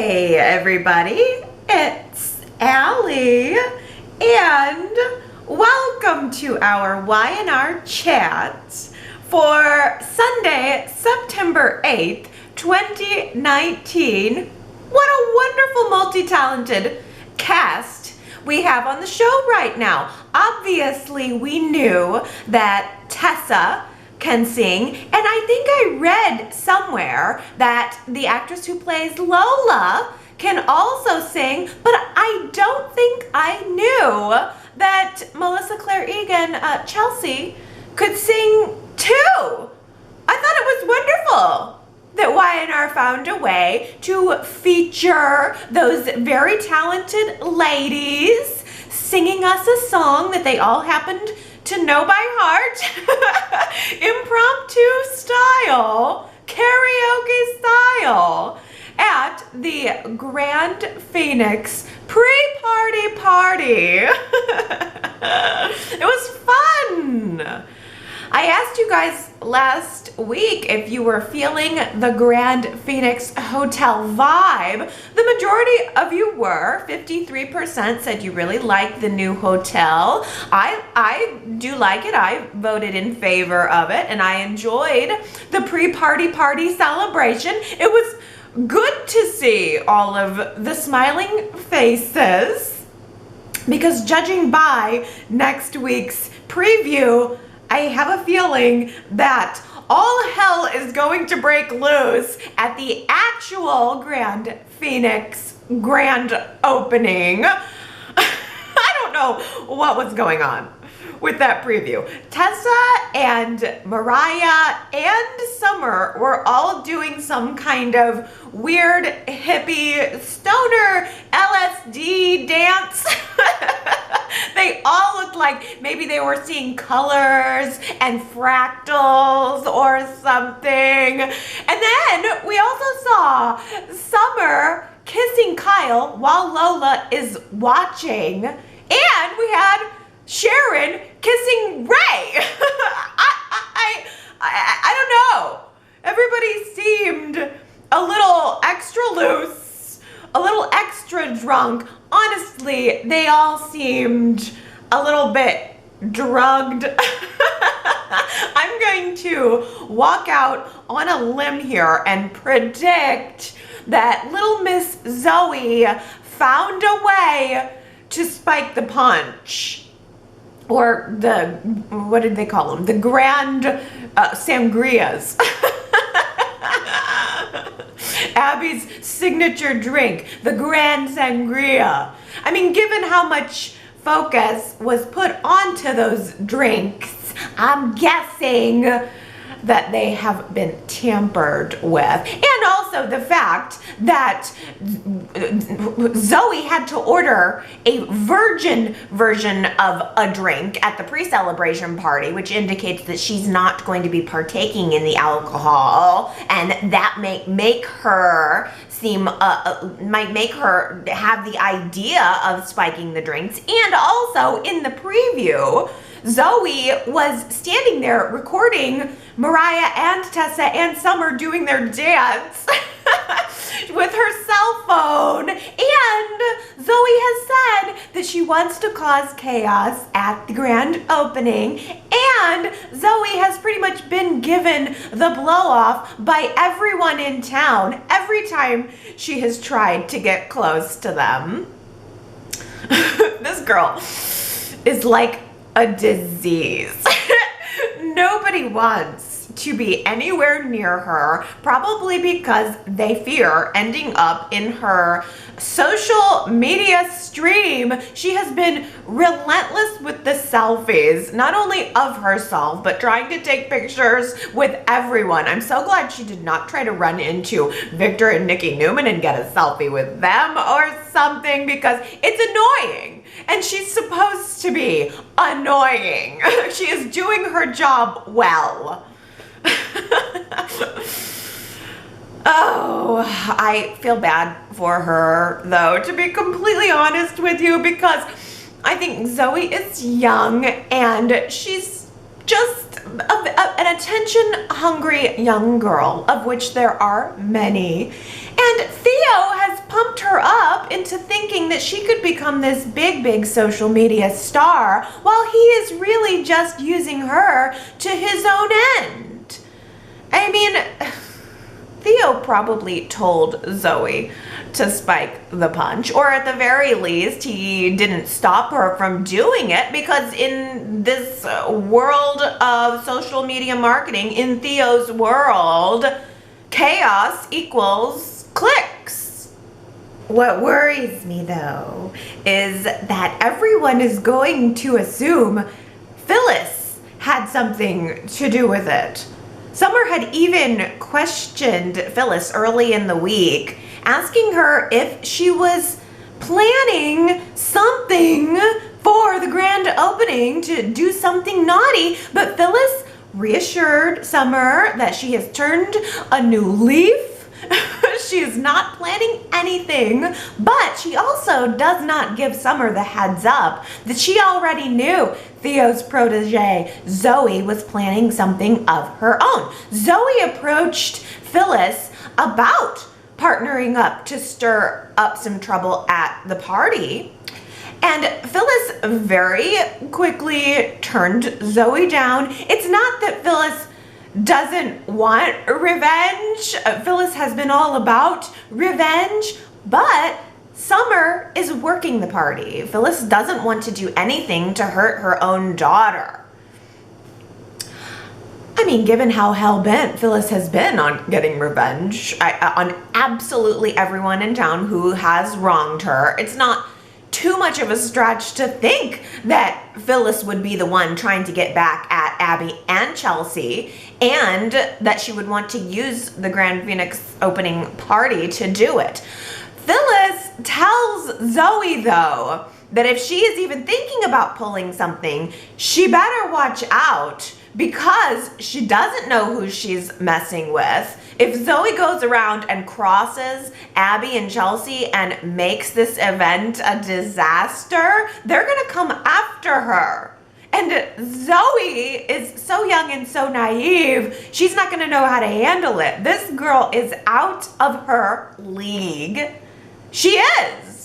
Hey everybody, it's Allie, and welcome to our Y&R Chat for Sunday, September 8th, 2019. What a wonderful multi-talented cast we have on the show right now. Obviously, we knew that Tessa can sing, and I think I read somewhere that the actress who plays Lola can also sing, but I don't think I knew that Melissa Claire Egan, Chelsea, could sing too. I thought it was wonderful that Y&R found a way to feature those very talented ladies singing us a song that they all happened to know by heart, impromptu style, karaoke style, at the Grand Phoenix pre-party party. It was fun. I asked you guys last week if you were feeling the Grand Phoenix hotel vibe. The majority of you were. 53% said you really liked the new hotel. I do like it. I voted in favor of it, and I enjoyed the pre-party party celebration. It was good to see all of the smiling faces, because judging by next week's preview, I have a feeling that all hell is going to break loose at the actual Grand Phoenix grand opening. I don't know what was going on with that preview. Tessa and Mariah and Summer were all doing some kind of weird hippie stoner LSD dance. They all looked like maybe they were seeing colors and fractals or something. And then we also saw Summer kissing Kyle while Lola is watching. And we had Sharon kissing Ray. I don't know. Everybody seemed a little extra loose, a little extra drunk. Honestly, they all seemed a little bit drugged. I'm going to walk out on a limb here and predict that little Miss Zoe found a way to spike the punch. Or the, what did they call them? The grand sangrias. Abby's signature drink, the Grand Sangria. I mean, given how much focus was put onto those drinks, I'm guessing that they have been tampered with. And also the fact that Zoe had to order a virgin version of a drink at the pre-celebration party, which indicates that she's not going to be partaking in the alcohol, and that might make her seem, might make her have the idea of spiking the drinks. And also in the preview, Zoe was standing there recording Mariah and Tessa and Summer doing their dance with her cell phone. And Zoe has said that she wants to cause chaos at the grand opening. And Zoe has pretty much been given the blow off by everyone in town every time she has tried to get close to them. This girl is like a disease. Nobody wants to be anywhere near her, probably because they fear ending up in her social media stream. She has been relentless with the selfies, not only of herself, but trying to take pictures with everyone. I'm so glad she did not try to run into Victor and Nikki Newman and get a selfie with them or something, because it's annoying. And she's supposed to be annoying. She is doing her job well. Oh, I feel bad for her, though, to be completely honest with you, because I think Zoe is young and she's just an attention-hungry young girl, of which there are many. And Theo has into thinking that she could become this big social media star while he is really just using her to his own end. I mean, Theo probably told Zoe to spike the punch, or at the very least, he didn't stop her from doing it, because in this world of social media marketing, in Theo's world, chaos equals clicks. What worries me, though, is that everyone is going to assume Phyllis had something to do with it. Summer had even questioned Phyllis early in the week, asking her if she was planning something for the grand opening, to do something naughty, but Phyllis reassured Summer that she has turned a new leaf. She is not planning anything, but she also does not give Summer the heads up that she already knew Theo's protege, Zoe, was planning something of her own. Zoe approached Phyllis about partnering up to stir up some trouble at the party. And Phyllis very quickly turned Zoe down. It's not that Phyllis doesn't want revenge. Phyllis has been all about revenge, but Summer is working the party. Phyllis doesn't want to do anything to hurt her own daughter. I mean, given how hell-bent Phyllis has been on getting revenge on absolutely everyone in town who has wronged her, it's not too much of a stretch to think that Phyllis would be the one trying to get back at Abby and Chelsea, and that she would want to use the Grand Phoenix opening party to do it. Phyllis tells Zoe, though, that if she is even thinking about pulling something, she better watch out, because she doesn't know who she's messing with. If Zoe goes around and crosses Abby and Chelsea and makes this event a disaster, they're gonna come after her. And Zoe is so young and so naive, she's not gonna know how to handle it. This girl is out of her league. She is.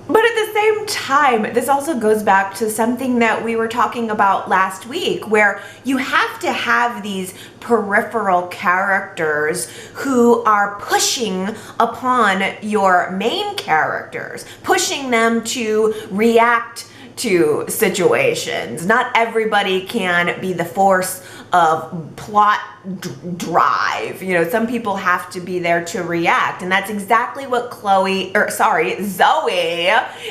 But at the same time, this also goes back to something that we were talking about last week, where you have to have these peripheral characters who are pushing upon your main characters, pushing them to react to situations. Not everybody can be the force of plot drive. You know, some people have to be there to react, and that's exactly what Zoe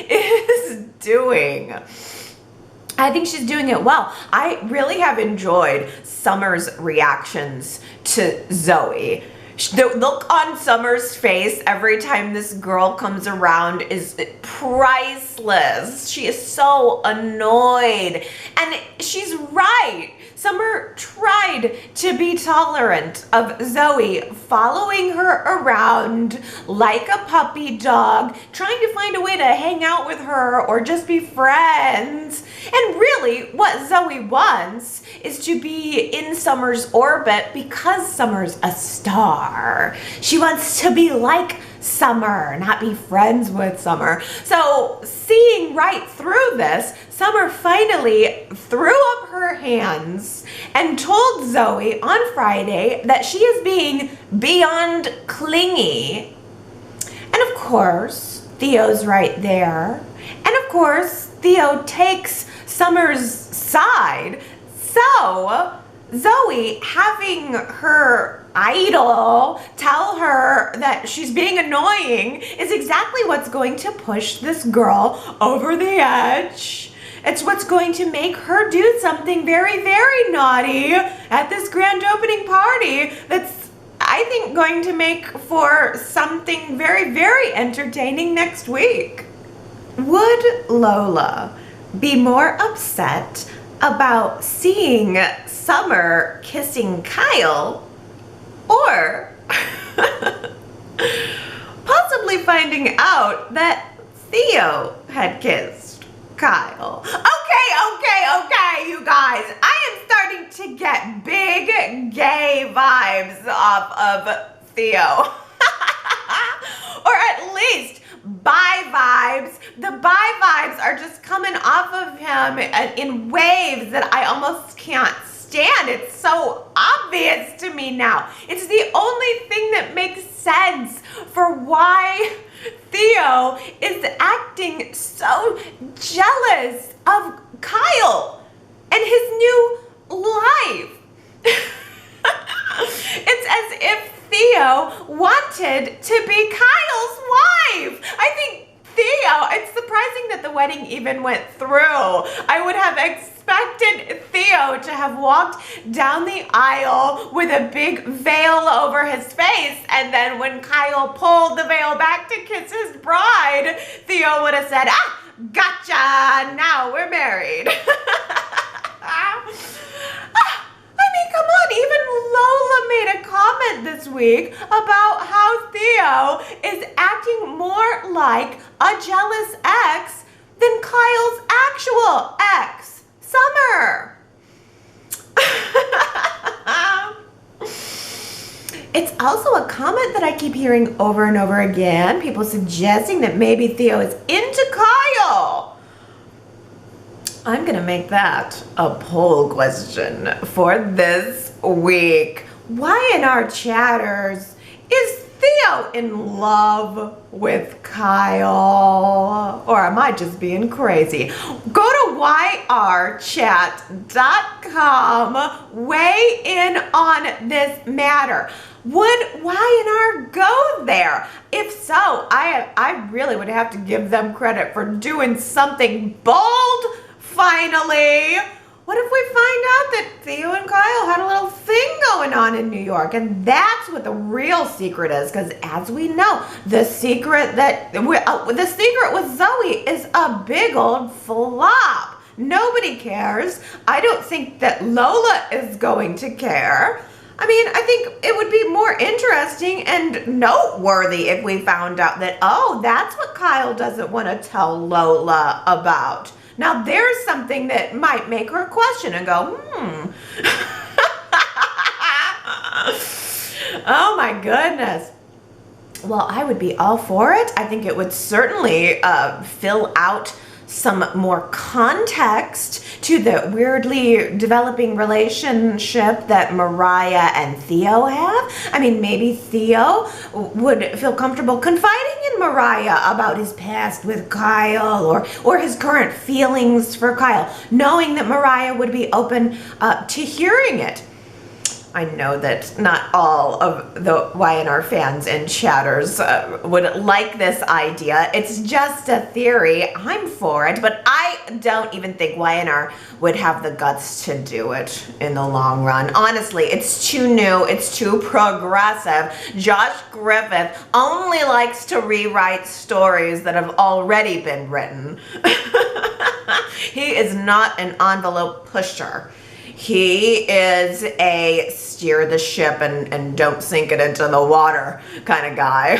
is doing. I think she's doing it well. I really have enjoyed Summer's reactions to Zoe. The look on Summer's face every time this girl comes around is priceless. She is so annoyed, and she's right. Summer tried to be tolerant of Zoe, following her around like a puppy dog, trying to find a way to hang out with her or just be friends. And really, what Zoe wants is to be in Summer's orbit because Summer's a star. She wants to be like Summer, not be friends with Summer. So, seeing right through this, Summer finally threw up her hands and told Zoe on Friday that she is being beyond clingy. And of course, Theo's right there. And of course, Theo takes Summer's side. So, Zoe, having her idol tell her that she's being annoying, is exactly what's going to push this girl over the edge. It's what's going to make her do something very, very naughty at this grand opening party that's, I think, going to make for something very, very entertaining next week. Would Lola be more upset about seeing Summer kissing Kyle, or possibly finding out that Theo had kissed Kyle? Okay, you guys. I am starting to get big gay vibes off of Theo. Or at least coming off of him in waves that I almost can't stand. It's so obvious to me now. It's the only thing that makes sense for why Theo is acting so jealous of Kyle and his new life. It's as if Theo wanted to be Kyle's wife. I think Theo, it's surprising that the wedding even went through. I would have expected Theo to have walked down the aisle with a big veil over his face, and then when Kyle pulled the veil back to kiss his bride, Theo would have said, "Ah, gotcha, now we're married." Come on, even Lola made a comment this week about how Theo is acting more like a jealous ex than Kyle's actual ex, Summer. It's also a comment that I keep hearing over and over again, people suggesting that maybe Theo is into Kyle. I'm gonna make that a poll question for this week. Y&R Chatters, is Theo in love with Kyle? Or am I just being crazy? Go to yrchat.com, weigh in on this matter. Would Y&R go there? If so, I really would have to give them credit for doing something bold. Finally, what if we find out that Theo and Kyle had a little thing going on in New York, and that's what the real secret is? Because as we know, the secret with Zoe is a big old flop. Nobody cares. I don't think that Lola is going to care. I mean, I think it would be more interesting and noteworthy if we found out that, oh, that's what Kyle doesn't want to tell Lola about. Now, there's something that might make her question and go, Oh my goodness. Well, I would be all for it. I think it would certainly fill out some more context to the weirdly developing relationship that Mariah and Theo have. I mean, maybe Theo would feel comfortable confiding in Mariah about his past with Kyle or his current feelings for Kyle, knowing that Mariah would be open to hearing it. I know that not all of the Y&R fans and chatters would like this idea. It's just a theory. I'm for it, but I don't even think Y&R would have the guts to do it in the long run. Honestly, it's too new. It's too progressive. Josh Griffith only likes to rewrite stories that have already been written. He is not an envelope pusher. He is a steer the ship and don't sink it into the water kind of guy.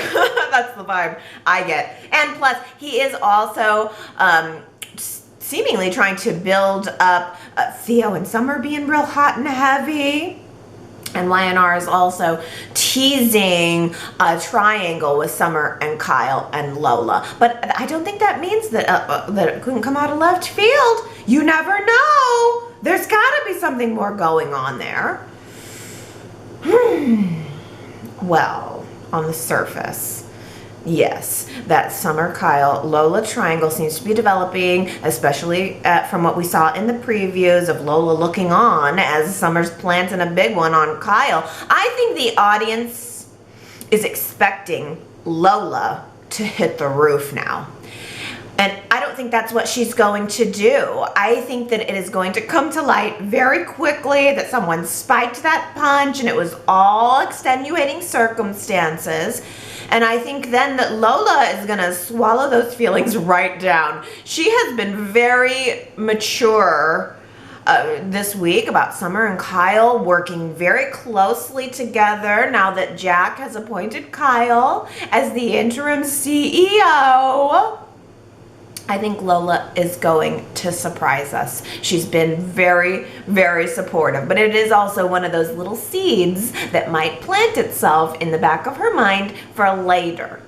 That's the vibe I get. And plus, he is also seemingly trying to build up Theo and Summer being real hot and heavy. And Y&R is also teasing a triangle with Summer and Kyle and Lola. But I don't think that means that it couldn't come out of left field. You never know. There's got to be something more going on there. Well, on the surface, yes, that Summer, Kyle, Lola triangle seems to be developing, especially from what we saw in the previews of Lola looking on as Summer's planting a big one on Kyle. I think the audience is expecting Lola to hit the roof now. And I don't think that's what she's going to do. I think that it is going to come to light very quickly that someone spiked that punch and it was all extenuating circumstances. And I think then that Lola is going to swallow those feelings right down. She has been very mature this week about Summer and Kyle working very closely together now that Jack has appointed Kyle as the interim CEO. I think Lola is going to surprise us. She's been very, very supportive, but it is also one of those little seeds that might plant itself in the back of her mind for later.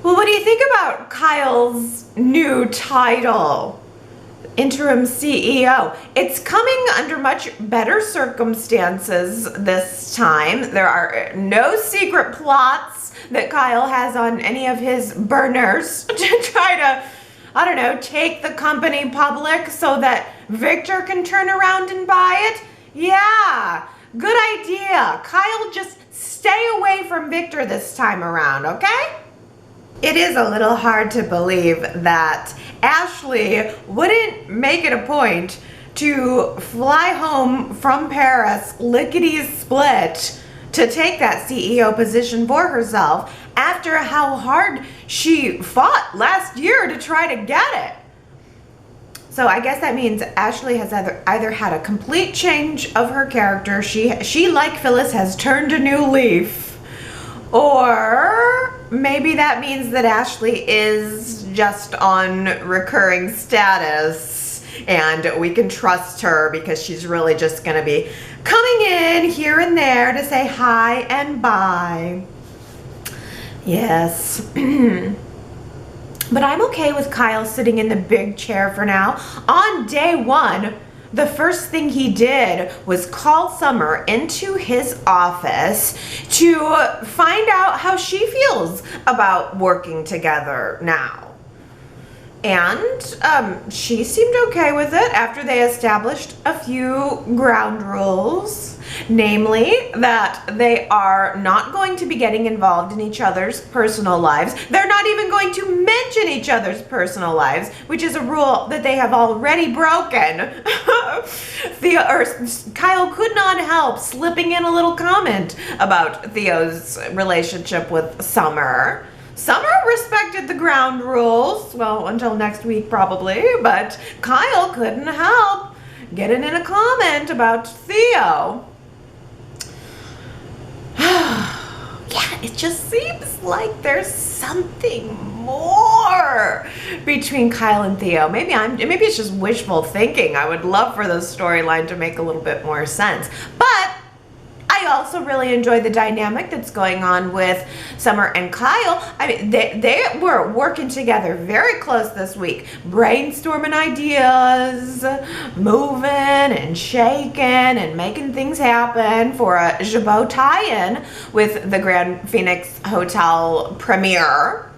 Well, what do you think about Kyle's new title? Interim CEO. It's coming under much better circumstances this time. There are no secret plots that Kyle has on any of his burners to try to, I don't know, take the company public so that Victor can turn around and buy it. Yeah, good idea. Kyle, just stay away from Victor this time around, okay? It is a little hard to believe that Ashley wouldn't make it a point to fly home from Paris lickety-split to take that CEO position for herself after how hard she fought last year to try to get it. So I guess that means Ashley has either had a complete change of her character, she like Phyllis has turned a new leaf, or maybe that means that Ashley is just on recurring status and we can trust her because she's really just going to be coming in here and there to say hi and bye. Yes. But I'm okay with Kyle sitting in the big chair for now. On day one, the first thing he did was call Summer into his office to find out how she feels about working together now. And she seemed okay with it after they established a few ground rules, namely that they are not going to be getting involved in each other's personal lives. They're not even going to mention each other's personal lives, which is a rule that they have already broken. Kyle could not help slipping in a little comment about Theo's relationship with Summer. Summer respected the ground rules, well, until next week probably, but Kyle couldn't help getting in a comment about Theo. Yeah, it just seems like there's something more between Kyle and Theo. Maybe it's just wishful thinking. I would love for the storyline to make a little bit more sense. But I also really enjoy the dynamic that's going on with Summer and Kyle. I mean, they were working together very close this week, brainstorming ideas, moving and shaking and making things happen for a Jabot tie-in with the Grand Phoenix Hotel premiere.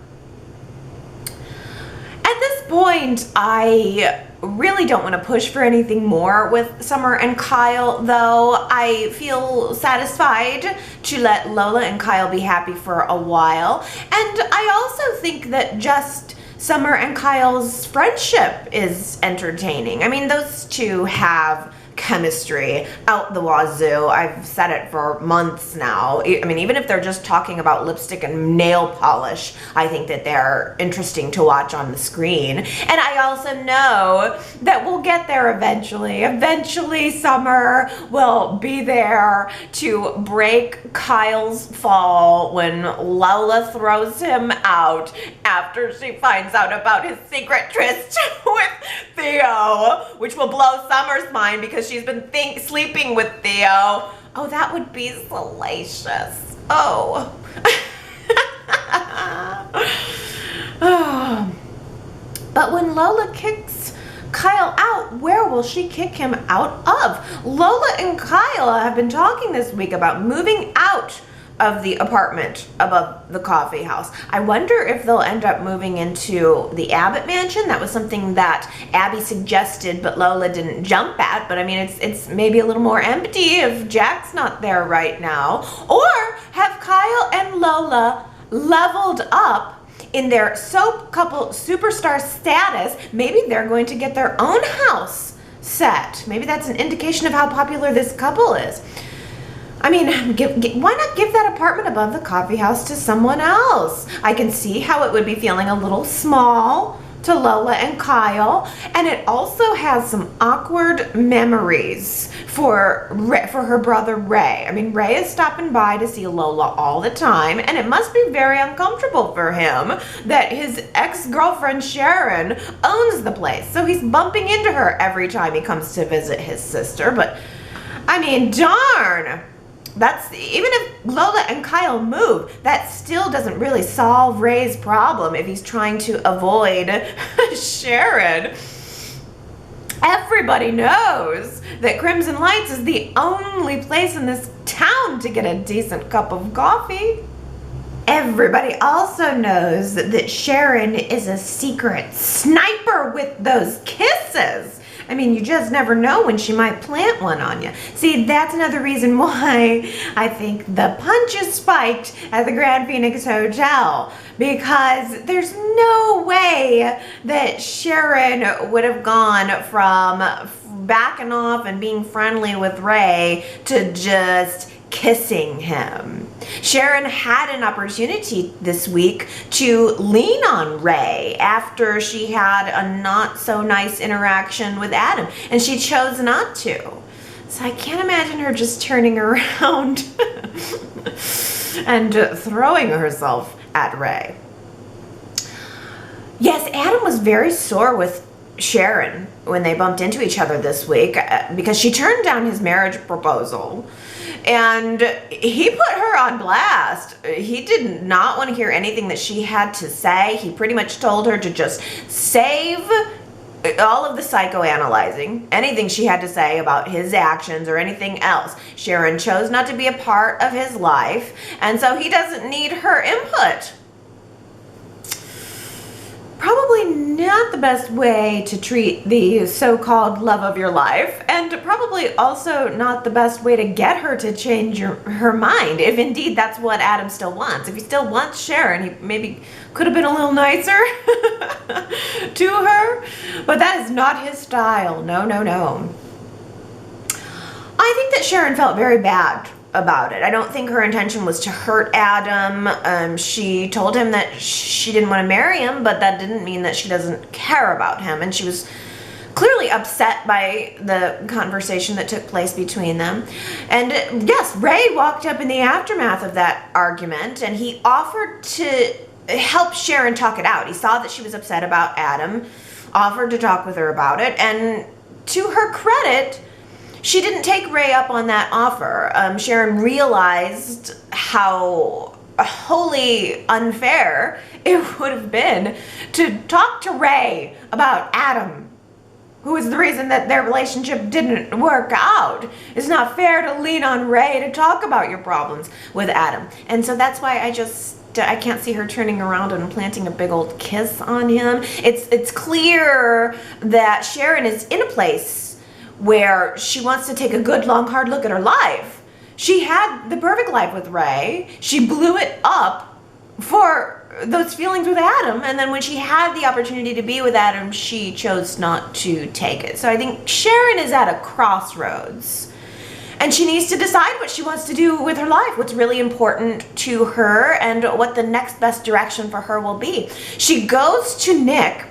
At this point, I really don't want to push for anything more with Summer and Kyle, though. I feel satisfied to let Lola and Kyle be happy for a while. And I also think that just Summer and Kyle's friendship is entertaining. I mean, those two have chemistry out the wazoo. I've said it for months now. I mean, even if they're just talking about lipstick and nail polish, I think that they're interesting to watch on the screen. And I also know that we'll get there eventually. Eventually, Summer will be there to break Kyle's fall when Lola throws him out after she finds out about his secret tryst with Theo, which will blow Summer's mind because she's been sleeping with Theo. Oh, that would be salacious. Oh. But when Lola kicks Kyle out, where will she kick him out of? Lola and Kyle have been talking this week about moving out of the apartment above the coffee house. I wonder if they'll end up moving into the Abbott mansion. That was something that Abby suggested, but Lola didn't jump at. But I mean, it's maybe a little more empty if Jack's not there right now. Or have Kyle and Lola leveled up in their soap couple superstar status? Maybe they're going to get their own house set. Maybe that's an indication of how popular this couple is. I mean, why not give that apartment above the coffee house to someone else? I can see how it would be feeling a little small to Lola and Kyle, and it also has some awkward memories for her brother Ray. I mean, Ray is stopping by to see Lola all the time, and it must be very uncomfortable for him that his ex-girlfriend Sharon owns the place, so he's bumping into her every time he comes to visit his sister. But I mean, darn. That's, even if Lola and Kyle move, that still doesn't really solve Ray's problem if he's trying to avoid Sharon. Everybody knows that Crimson Lights is the only place in this town to get a decent cup of coffee. Everybody also knows that Sharon is a secret sniper with those kisses. I mean, you just never know when she might plant one on you. See, that's another reason why I think the punch is spiked at the Grand Phoenix Hotel, because there's no way that Sharon would have gone from backing off and being friendly with Ray to just kissing him. Sharon had an opportunity this week to lean on Ray after she had a not so nice interaction with Adam, and she chose not to. So I can't imagine her just turning around and throwing herself at Ray. Yes, Adam was very sore with Sharon when they bumped into each other this week because she turned down his marriage proposal. And he put her on blast. He did not want to hear anything that she had to say. He pretty much told her to just save all of the psychoanalyzing, anything she had to say about his actions or anything else. Sharon chose not to be a part of his life, and so he doesn't need her input. Probably not the best way to treat the so-called love of your life, and probably also not the best way to get her to change her mind, if indeed that's what Adam still wants. If he still wants Sharon, he maybe could have been a little nicer to her, but that is not his style. No, no, no. I think that Sharon felt very bad about it. I don't think her intention was to hurt Adam. She told him that she didn't want to marry him, but that didn't mean that she doesn't care about him. And she was clearly upset by the conversation that took place between them. And yes, Ray walked up in the aftermath of that argument, and he offered to help Sharon talk it out. He saw that she was upset about Adam, offered to talk with her about it, and to her credit, she didn't take Ray up on that offer. Sharon realized how wholly unfair it would have been to talk to Ray about Adam, who is the reason that their relationship didn't work out. It's not fair to lean on Ray to talk about your problems with Adam. And so that's why I can't see her turning around and planting a big old kiss on him. It's clear that Sharon is in a place where she wants to take a good, long, hard look at her life. She had the perfect life with Ray. She blew it up for those feelings with Adam, and then when she had the opportunity to be with Adam, she chose not to take it. So I think Sharon is at a crossroads, and she needs to decide what she wants to do with her life, what's really important to her, and what the next best direction for her will be. She goes to Nick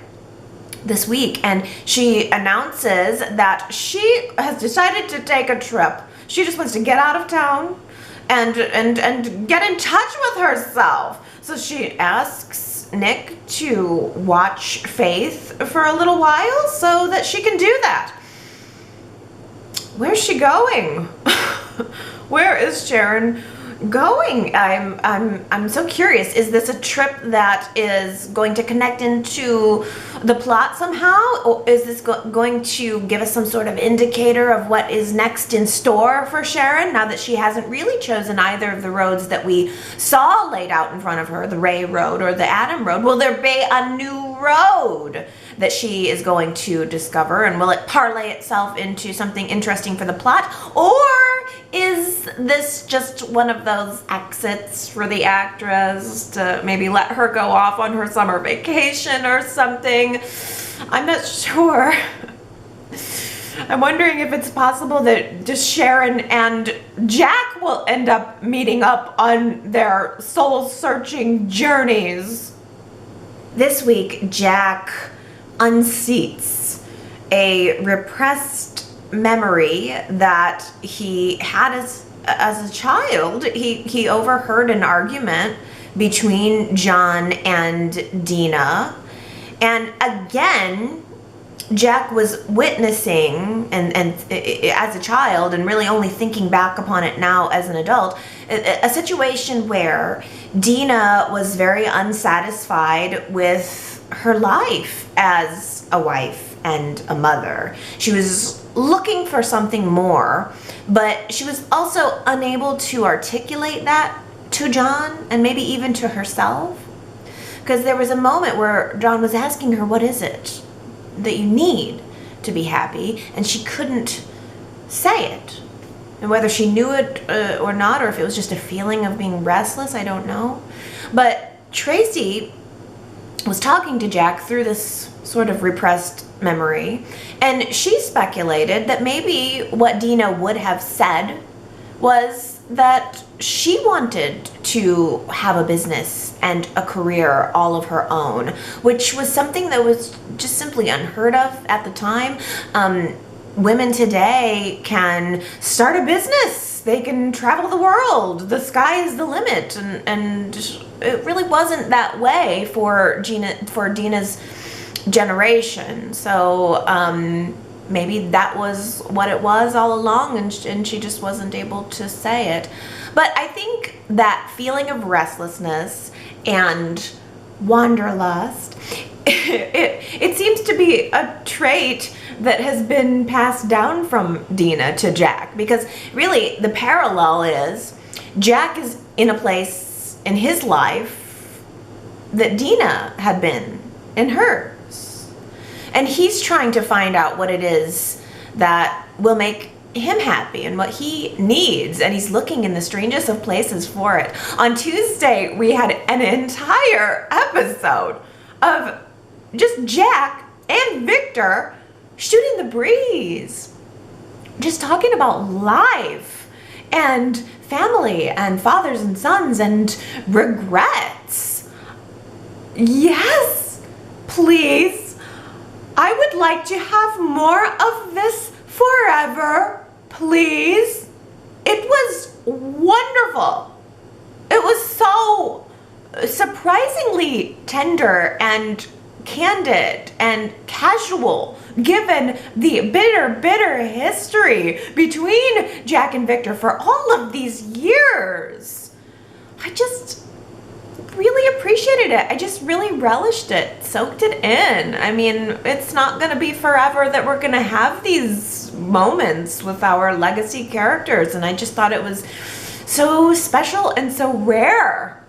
this week, and she announces that she has decided to take a trip. She just wants to get out of town and get in touch with herself. So she asks Nick to watch Faith for a little while so that she can do that. Where's she going? Where is Sharon going? I'm so curious. Is this a trip that is going to connect into the plot somehow, or is this going to give us some sort of indicator of what is next in store for Sharon now that she hasn't really chosen either of the roads that we saw laid out in front of her, the Ray Road or the Adam Road? Will there be a new road that she is going to discover, and will it parlay itself into something interesting for the plot, or is this just one of those exits for the actress to maybe let her go off on her summer vacation or something? I'm not sure. I'm wondering if it's possible that just Sharon and Jack will end up meeting up on their soul-searching journeys. This week, Jack unseats a repressed memory that he had as a child. He overheard an argument between John and Dina, and again Jack was witnessing, and as a child, and really only thinking back upon it now as an adult, a situation where Dina was very unsatisfied with her life as a wife and a mother. She was looking for something more, but she was also unable to articulate that to John and maybe even to herself. Because there was a moment where John was asking her, what is it that you need to be happy? And she couldn't say it. And whether she knew it or not, or if it was just a feeling of being restless, I don't know. But Tracy was talking to Jack through this sort of repressed memory, and she speculated that maybe what Dina would have said was that she wanted to have a business and a career all of her own, which was something that was just simply unheard of at the time. Women today can start a business, they can travel the world, the sky is the limit, and it really wasn't that way for Dina's generation. So maybe that was what it was all along, and she just wasn't able to say it. But I think that feeling of restlessness and wanderlust, it seems to be a trait that has been passed down from Dina to Jack, because really the parallel is Jack is in a place in his life that Dina had been in hers, and he's trying to find out what it is that will make him happy and what he needs, and he's looking in the strangest of places for it. On Tuesday, we had an entire episode of just Jack and Victor shooting the breeze, just talking about life and family and fathers and sons and regrets. Yes, please. I would like to have more of this forever, please. It was wonderful. It was so surprisingly tender and candid and casual, given the bitter history between Jack and Victor for all of these years. I just really appreciated it. I just really relished it, soaked it in. I mean, it's not going to be forever that we're going to have these moments with our legacy characters, and I just thought it was so special and so rare.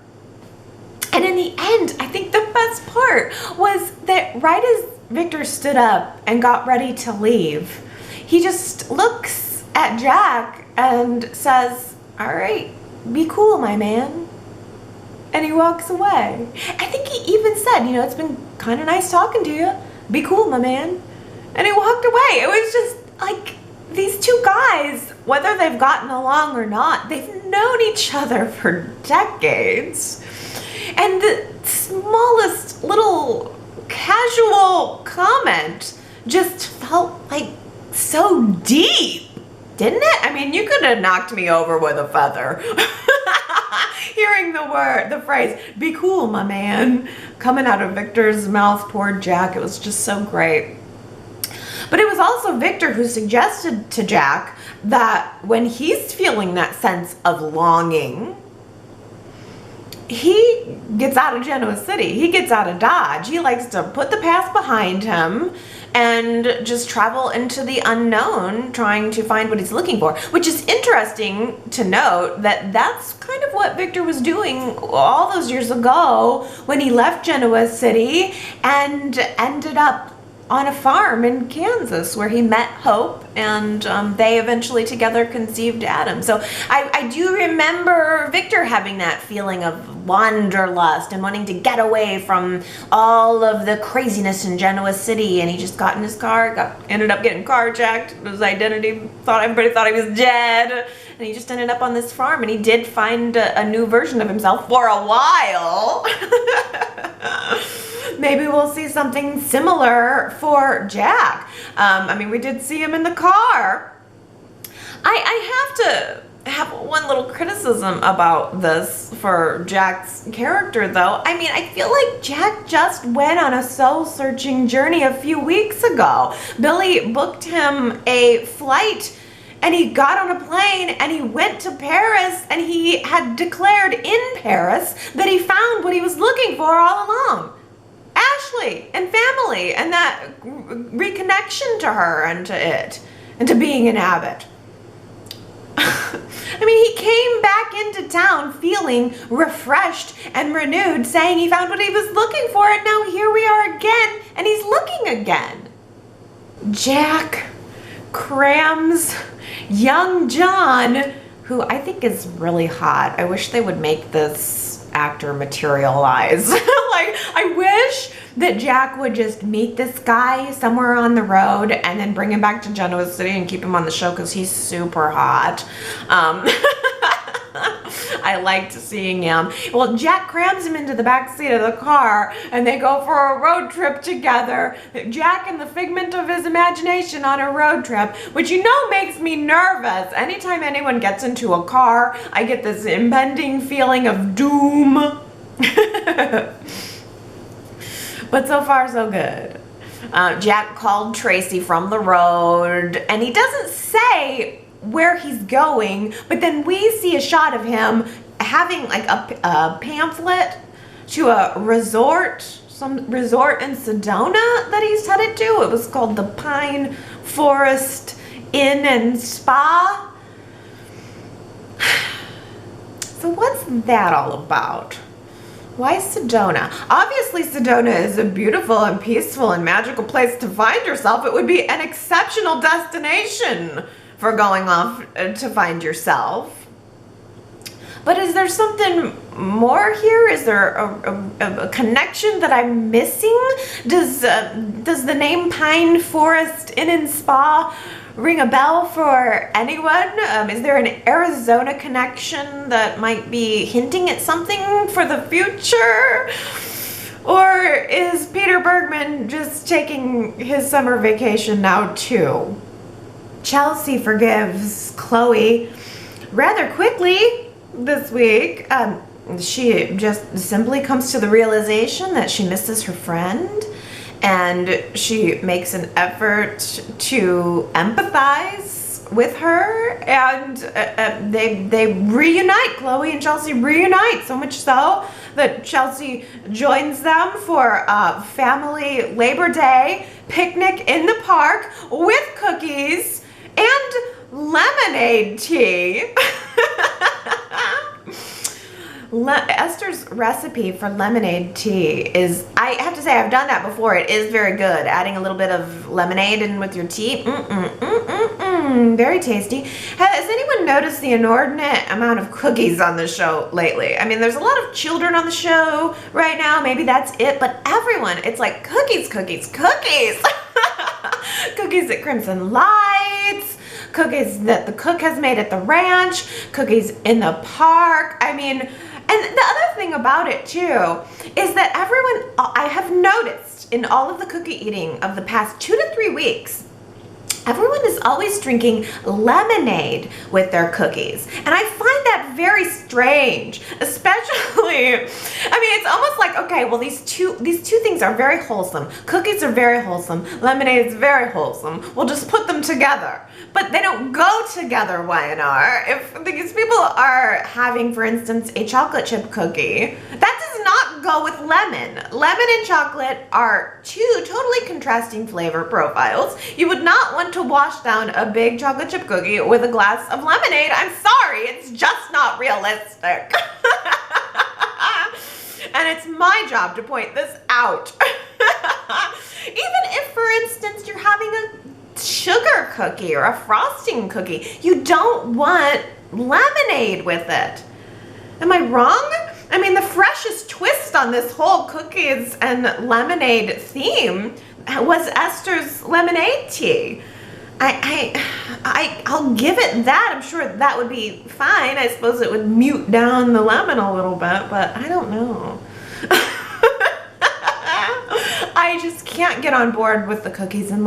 And in the end, I think the best part was that right as Victor stood up and got ready to leave, he just looks at Jack and says, "All right, be cool, my man." And he walks away. I think he even said, you know, "It's been kind of nice talking to you. Be cool, my man." And he walked away. It was just like these two guys, whether they've gotten along or not, they've known each other for decades. And the smallest little casual comment just felt like so deep, didn't it? I mean, you could have knocked me over with a feather. Hearing the phrase, "Be cool, my man," coming out of Victor's mouth toward Jack, it was just so great. But it was also Victor who suggested to Jack that when he's feeling that sense of longing, he gets out of Genoa City. He gets out of Dodge. He likes to put the past behind him and just travel into the unknown, trying to find what he's looking for. Which is interesting to note that that's kind of what Victor was doing all those years ago when he left Genoa City and ended up on a farm in Kansas where he met Hope, and they eventually together conceived Adam. So I do remember Victor having that feeling of wanderlust and wanting to get away from all of the craziness in Genoa City, and he just got in his car, ended up getting carjacked. His identity, everybody thought he was dead, and he just ended up on this farm, and he did find a new version of himself for a while. Maybe we'll see something similar for Jack. I mean, we did see him in the car. I have to have one little criticism about this for Jack's character, though. I mean, I feel like Jack just went on a soul-searching journey a few weeks ago. Billy booked him a flight, and he got on a plane, and he went to Paris, and he had declared in Paris that he found what he was looking for all along. Ashley and family, and that reconnection to her and to it, and to being an Abbott. I mean, he came back into town feeling refreshed and renewed, saying he found what he was looking for, and now here we are again, and he's looking again. Jack crams young John, who I think is really hot. I wish they would make this actor materialize. Like, I wish that Jack would just meet this guy somewhere on the road and then bring him back to Genoa City and keep him on the show because he's super hot. I liked seeing him. Well, Jack crams him into the back seat of the car and they go for a road trip together. Jack and the figment of his imagination on a road trip, which you know makes me nervous. Anytime anyone gets into a car, I get this impending feeling of doom. But so far, so good. Jack called Tracy from the road, and he doesn't say where he's going, but then we see a shot of him having like a pamphlet to a resort, some resort in Sedona that he's headed to. It was called the Pine Forest Inn and Spa. So what's that all about? Why Sedona? Obviously, Sedona is a beautiful and peaceful and magical place to find yourself. It would be an exceptional destination for going off to find yourself. But is there something more here? Is there a connection that I'm missing? Does the name Pine Forest Inn and Spa ring a bell for anyone? Is there an Arizona connection that might be hinting at something for the future? Or is Peter Bergman just taking his summer vacation now too? Chelsea forgives Chloe rather quickly this week. She just simply comes to the realization that she misses her friend, and she makes an effort to empathize with her, and they reunite. Chloe and Chelsea reunite, so much so that Chelsea joins them for a family Labor Day picnic in the park with cookies and lemonade tea. Esther's recipe for lemonade tea is, I have to say, I've done that before. It is very good. Adding a little bit of lemonade in with your tea. Very tasty. Has anyone noticed the inordinate amount of cookies on the show lately? I mean, there's a lot of children on the show right now. Maybe that's it. But everyone, it's like cookies, cookies, cookies. Cookies at Crimson Lights. Cookies that the cook has made at the ranch. Cookies in the park. I mean... And the other thing about it too is that everyone, I have noticed in all of the cookie eating of the past 2 to 3 weeks, everyone is always drinking lemonade with their cookies. And I find that very strange, especially, I mean, it's almost like, okay, well, these two things are very wholesome. Cookies are very wholesome. Lemonade is very wholesome. We'll just put them together. But they don't go together, Y&R. If these people are having, for instance, a chocolate chip cookie, that does not go with lemon. Lemon and chocolate are two totally contrasting flavor profiles. You would not want to wash down a big chocolate chip cookie with a glass of lemonade. I'm sorry, it's just not realistic. And it's my job to point this out. Even if, for instance, you're having a sugar cookie or a frosting cookie, you don't want lemonade with it. Am I wrong? I mean, the freshest twist on this whole cookies and lemonade theme was Esther's lemonade tea. I'll give it that. I'm sure that would be fine. I suppose it would mute down the lemon a little bit, but I don't know. I just can't get on board with the cookies and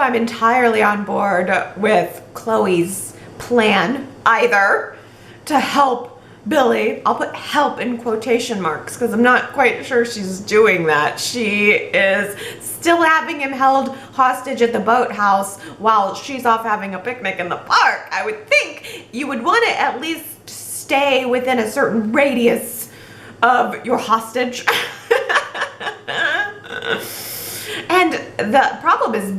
if I'm entirely on board with Chloe's plan either to help Billy. I'll put help in quotation marks because I'm not quite sure she's doing that. She is still having him held hostage at the boathouse while she's off having a picnic in the park. I would think you would want to at least stay within a certain radius of your hostage. And the problem is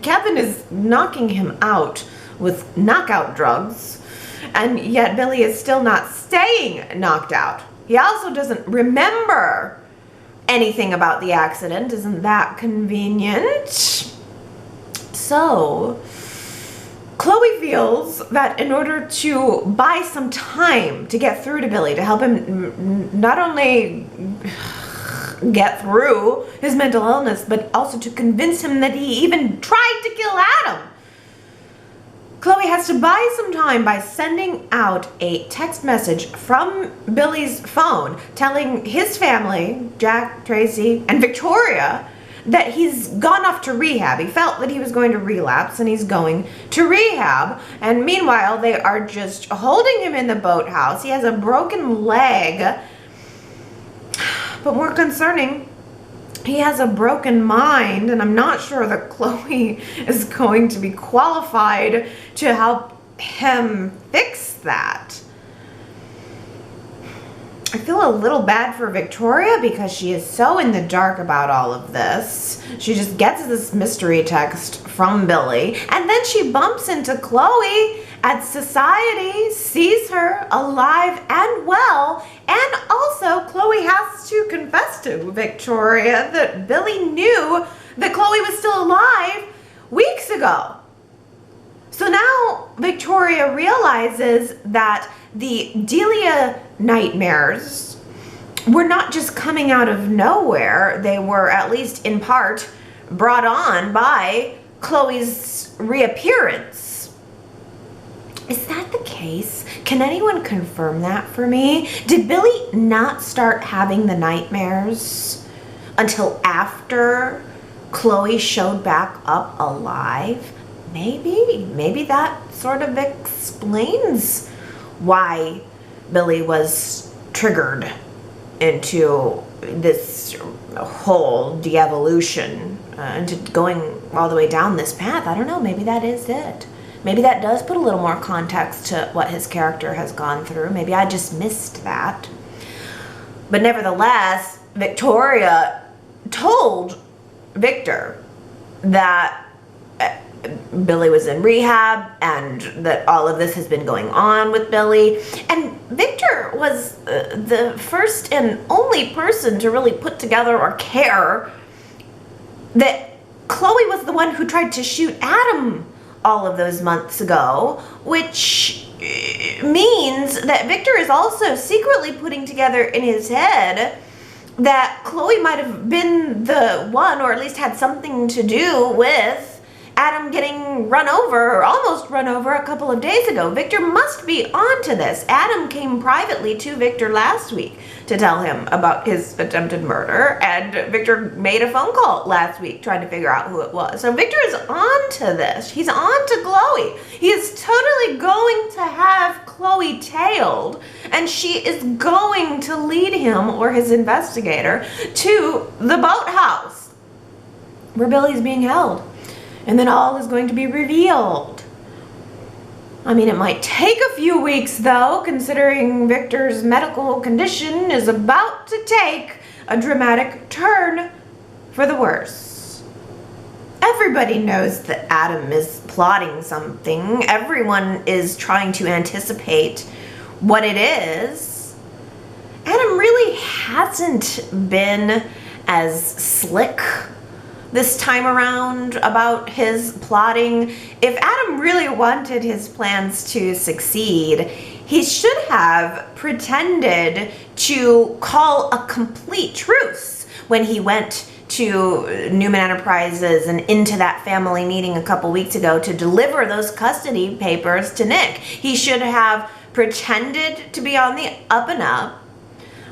Kevin is knocking him out with knockout drugs, and yet Billy is still not staying knocked out. He also doesn't remember anything about the accident. Isn't that convenient? So Chloe feels that in order to buy some time to get through to Billy, to help him not only get through his mental illness, but also to convince him that he even tried to kill Adam, Chloe has to buy some time by sending out a text message from Billy's phone telling his family, Jack, Tracy, and Victoria, that he's gone off to rehab. He felt that he was going to relapse and he's going to rehab. And meanwhile, they are just holding him in the boathouse. He has a broken leg. But more concerning, he has a broken mind, and I'm not sure that Chloe is going to be qualified to help him fix that. I feel a little bad for Victoria because she is so in the dark about all of this. She just gets this mystery text from Billy, and then she bumps into Chloe at Society, sees her alive and well, and also Chloe has to confess to Victoria that Billy knew that Chloe was still alive weeks ago. So now Victoria realizes that the Delia nightmares were not just coming out of nowhere. They were, at least in part, brought on by Chloe's reappearance. Is that the case? Can anyone confirm that for me? Did Billy not start having the nightmares until after Chloe showed back up alive? Maybe that sort of explains why Billy was triggered into this whole de-evolution, into going all the way down this path. I don't know, maybe that is it. Maybe that does put a little more context to what his character has gone through. Maybe I just missed that. But nevertheless, Victoria told Victor that Billy was in rehab and that all of this has been going on with Billy. And Victor was the first and only person to really put together or care that Chloe was the one who tried to shoot Adam all of those months ago, which means that Victor is also secretly putting together in his head that Chloe might have been the one, or at least had something to do with Adam getting run over, or almost run over, a couple of days ago. Victor must be onto this. Adam came privately to Victor last week to tell him about his attempted murder, and Victor made a phone call last week trying to figure out who it was. So Victor is onto this. He's onto Chloe. He is totally going to have Chloe tailed, and she is going to lead him, or his investigator, to the boathouse where Billy's being held. And then all is going to be revealed. I mean, it might take a few weeks, though, considering Victor's medical condition is about to take a dramatic turn for the worse. Everybody knows that Adam is plotting something. Everyone is trying to anticipate what it is. Adam really hasn't been as slick this time around about his plotting. If Adam really wanted his plans to succeed, he should have pretended to call a complete truce when he went to Newman Enterprises and into that family meeting a couple weeks ago to deliver those custody papers to Nick. He should have pretended to be on the up and up,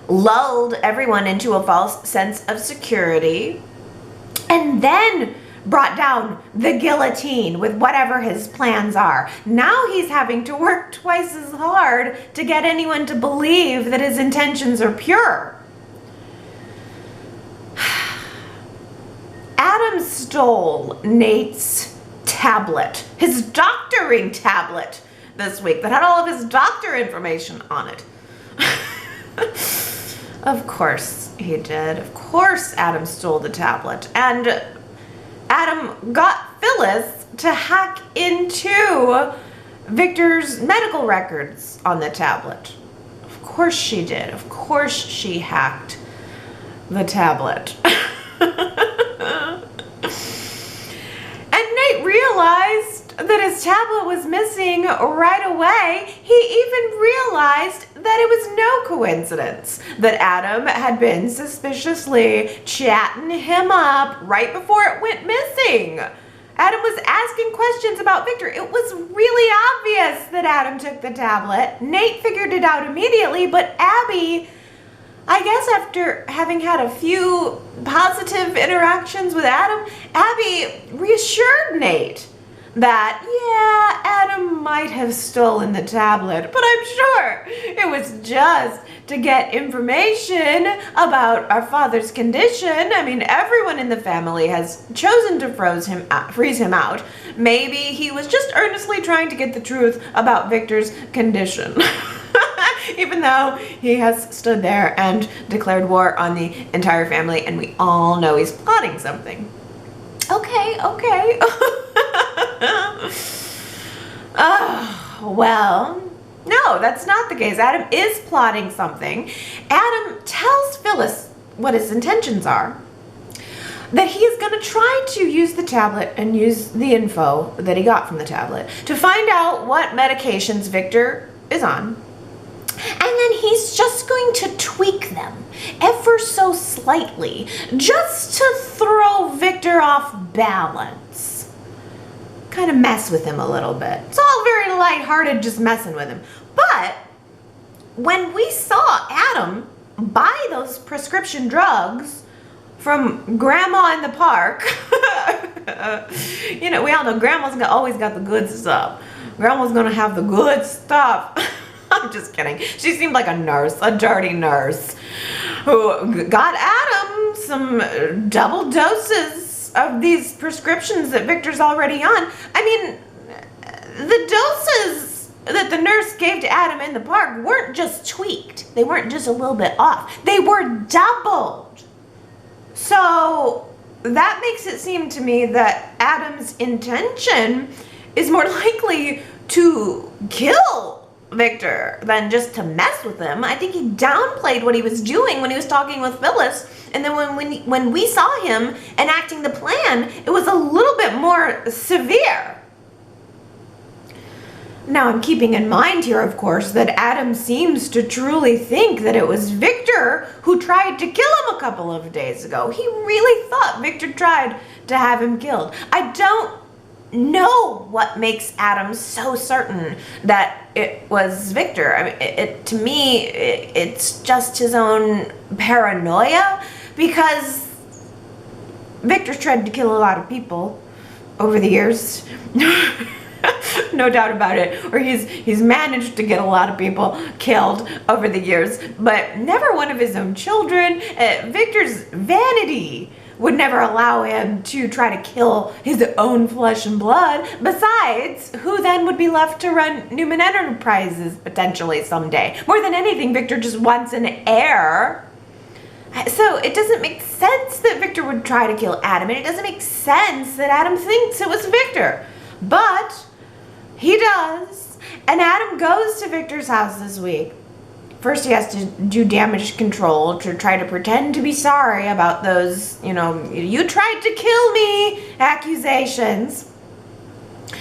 lulled everyone into a false sense of security, and then brought down the guillotine with whatever his plans are. Now he's having to work twice as hard to get anyone to believe that his intentions are pure. Adam stole Nate's tablet, his doctoring tablet this week that had all of his doctor information on it. Of course he did. Of course Adam stole the tablet. And Adam got Phyllis to hack into Victor's medical records on the tablet. Of course she did. Of course she hacked the tablet. And Nate realized that his tablet was missing right away. He even realized that it was no coincidence that Adam had been suspiciously chatting him up right before it went missing. Adam was asking questions about Victor. It was really obvious that Adam took the tablet. Nate figured it out immediately, but Abby, I guess after having had a few positive interactions with Adam, Abby reassured Nate that, yeah, Adam might have stolen the tablet, but I'm sure it was just to get information about our father's condition. I mean, everyone in the family has chosen to freeze him out. Maybe he was just earnestly trying to get the truth about Victor's condition. Even though he has stood there and declared war on the entire family, and we all know he's plotting something. Okay. Oh, well, no, that's not the case. Adam is plotting something. Adam tells Phyllis what his intentions are. That he is going to try to use the tablet and use the info that he got from the tablet to find out what medications Victor is on. And then he's just going to tweak them ever so slightly just to throw Victor off balance. Kind of mess with him a little bit. It's all very lighthearted, just messing with him. But when we saw Adam buy those prescription drugs from Grandma in the park, you know, we all know Grandma's always got the good stuff. Grandma's gonna have the good stuff. I'm just kidding. She seemed like a nurse, a dirty nurse, who got Adam some double doses of these prescriptions that Victor's already on. I mean, the doses that the nurse gave to Adam in the park weren't just tweaked. They weren't just a little bit off. They were doubled. So that makes it seem to me that Adam's intention is more likely to kill Victor than just to mess with him. I think he downplayed what he was doing when he was talking with Phyllis, and then when we saw him enacting the plan, it was a little bit more severe. Now, I'm keeping in mind here, of course, that Adam seems to truly think that it was Victor who tried to kill him a couple of days ago. He really thought Victor tried to have him killed. I don't know what makes Adam so certain that it was Victor. I mean, to me, it's just his own paranoia, because Victor's tried to kill a lot of people over the years. No doubt about it. Or he's managed to get a lot of people killed over the years, but never one of his own children. Victor's vanity would never allow him to try to kill his own flesh and blood. Besides, who then would be left to run Newman Enterprises potentially someday? More than anything, Victor just wants an heir. So it doesn't make sense that Victor would try to kill Adam, and it doesn't make sense that Adam thinks it was Victor. But he does, and Adam goes to Victor's house this week. First, he has to do damage control to try to pretend to be sorry about those, you tried to kill me accusations.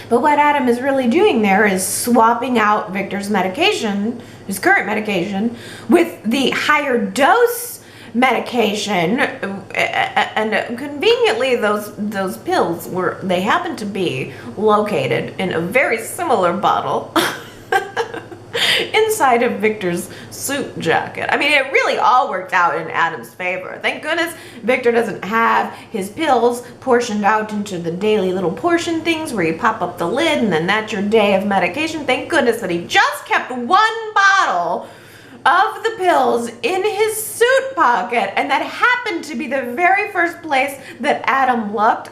But what Adam is really doing there is swapping out Victor's medication, his current medication, with the higher dose medication, and conveniently those pills they happen to be located in a very similar bottle. inside of Victor's suit jacket. I mean, it really all worked out in Adam's favor. Thank goodness Victor doesn't have his pills portioned out into the daily little portion things where you pop up the lid and then that's your day of medication. Thank goodness that he just kept one bottle of the pills in his suit pocket, and that happened to be the very first place that Adam looked.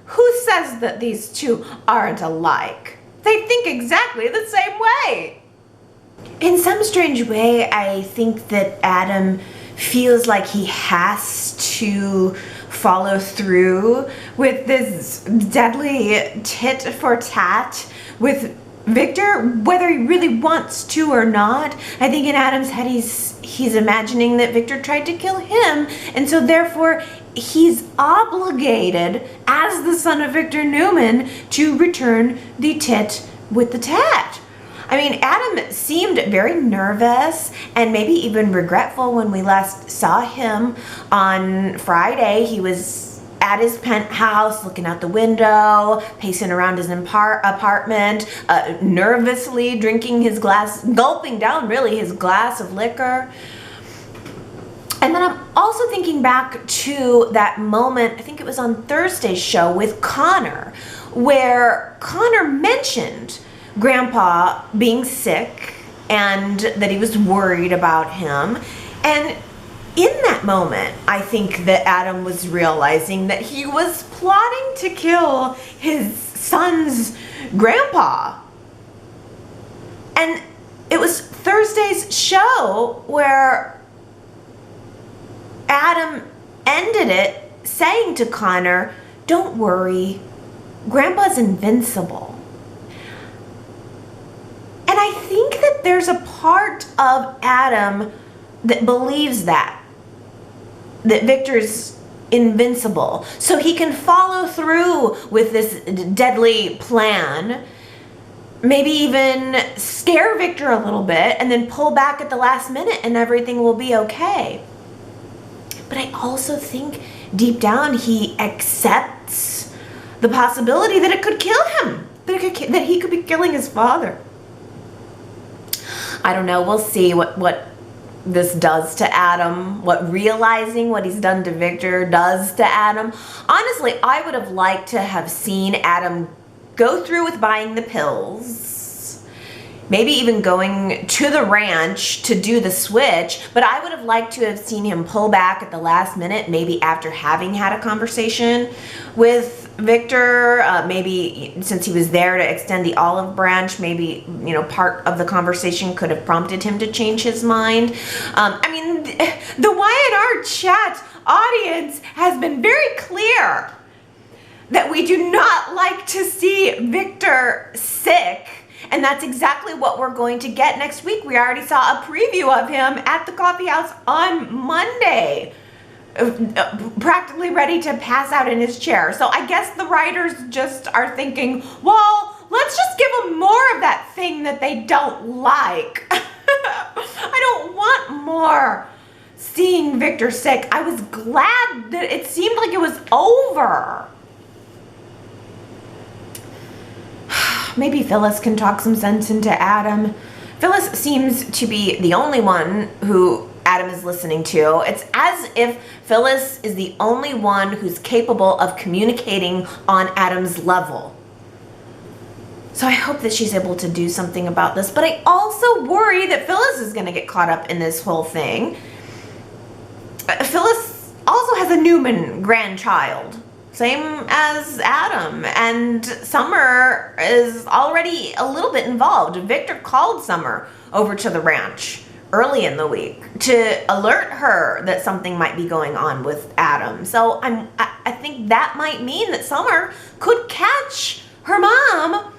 Who says that these two aren't alike? They think exactly the same way. In some strange way, I think that Adam feels like he has to follow through with this deadly tit for tat with Victor, whether he really wants to or not. I think in Adam's head he's imagining that Victor tried to kill him, and so therefore he's obligated as the son of Victor Newman to return the tit with the tat. I mean, Adam seemed very nervous and maybe even regretful when we last saw him on Friday. He was at his penthouse, looking out the window, pacing around his apartment, nervously drinking his glass, gulping down really his glass of liquor. And then I'm also thinking back to that moment, I think it was on Thursday's show with Connor, where Connor mentioned Grandpa being sick and that he was worried about him. And in that moment, I think that Adam was realizing that he was plotting to kill his son's grandpa. And it was Thursday's show where Adam ended it saying to Connor, "Don't worry, Grandpa's invincible." And I think that there's a part of Adam that believes that Victor's invincible, so he can follow through with this deadly plan, maybe even scare Victor a little bit and then pull back at the last minute and everything will be okay. But I also think deep down he accepts the possibility that it could kill him, that he could be killing his father. I don't know, we'll see what this does to Adam, what realizing what he's done to Victor does to Adam. Honestly, I would have liked to have seen Adam go through with buying the pills, maybe even going to the ranch to do the switch, but I would have liked to have seen him pull back at the last minute, maybe after having had a conversation with Victor, maybe since he was there to extend the olive branch, maybe, part of the conversation could have prompted him to change his mind. I mean, the Y&R Chat audience has been very clear that we do not like to see Victor sick, and that's exactly what we're going to get next week. We already saw a preview of him at the coffee house on Monday, practically ready to pass out in his chair. So I guess the writers just are thinking, well, let's just give them more of that thing that they don't like. I don't want more seeing Victor sick. I was glad that it seemed like it was over. Maybe Phyllis can talk some sense into Adam. Phyllis seems to be the only one who Adam is listening to. It's as if Phyllis is the only one who's capable of communicating on Adam's level. So I hope that she's able to do something about this, but I also worry that Phyllis is going to get caught up in this whole thing. Phyllis also has a Newman grandchild, same as Adam, and Summer is already a little bit involved. Victor called Summer over to the ranch early in the week to alert her that something might be going on with Adam. So I think that might mean that Summer could catch her mom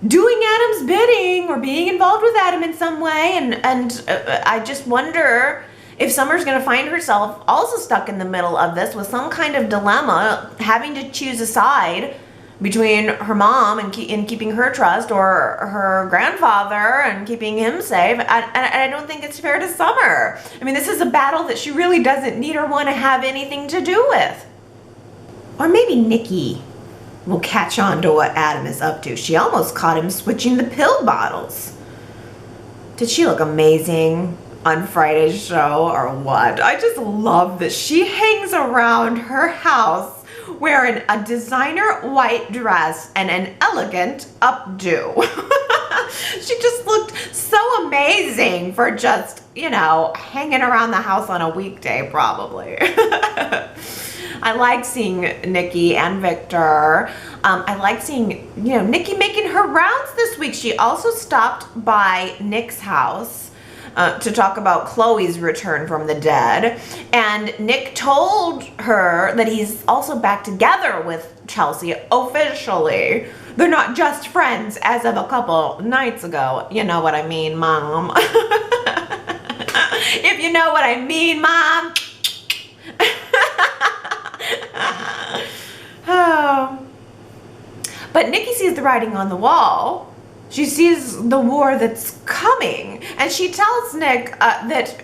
doing Adam's bidding or being involved with Adam in some way, and I just wonder if Summer's going to find herself also stuck in the middle of this with some kind of dilemma, having to choose a side between her mom and keeping her trust, or her grandfather and keeping him safe. I don't think it's fair to Summer. I mean, this is a battle that she really doesn't need or want to have anything to do with. Or maybe Nikki will catch on to what Adam is up to. She almost caught him switching the pill bottles. Did she look amazing on Friday's show or what? I just love that she hangs around her house wearing a designer white dress and an elegant updo. She just looked so amazing for just, you know, hanging around the house on a weekday probably. I like seeing Nikki and Victor. I like seeing, you know, Nikki making her rounds this week. She also stopped by Nick's house to talk about Chloe's return from the dead. And Nick told her that he's also back together with Chelsea officially. They're not just friends as of a couple nights ago. You know what I mean, Mom. If you know what I mean, Mom. Oh. But Nikki sees the writing on the wall. She sees the war that's coming, and she tells Nick that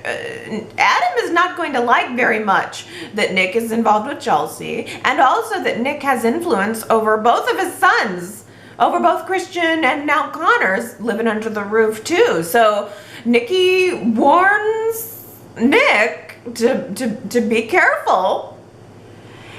Adam is not going to like very much that Nick is involved with Chelsea, and also that Nick has influence over both of his sons, over both Christian and now Connor's living under the roof too. So Nikki warns Nick to be careful.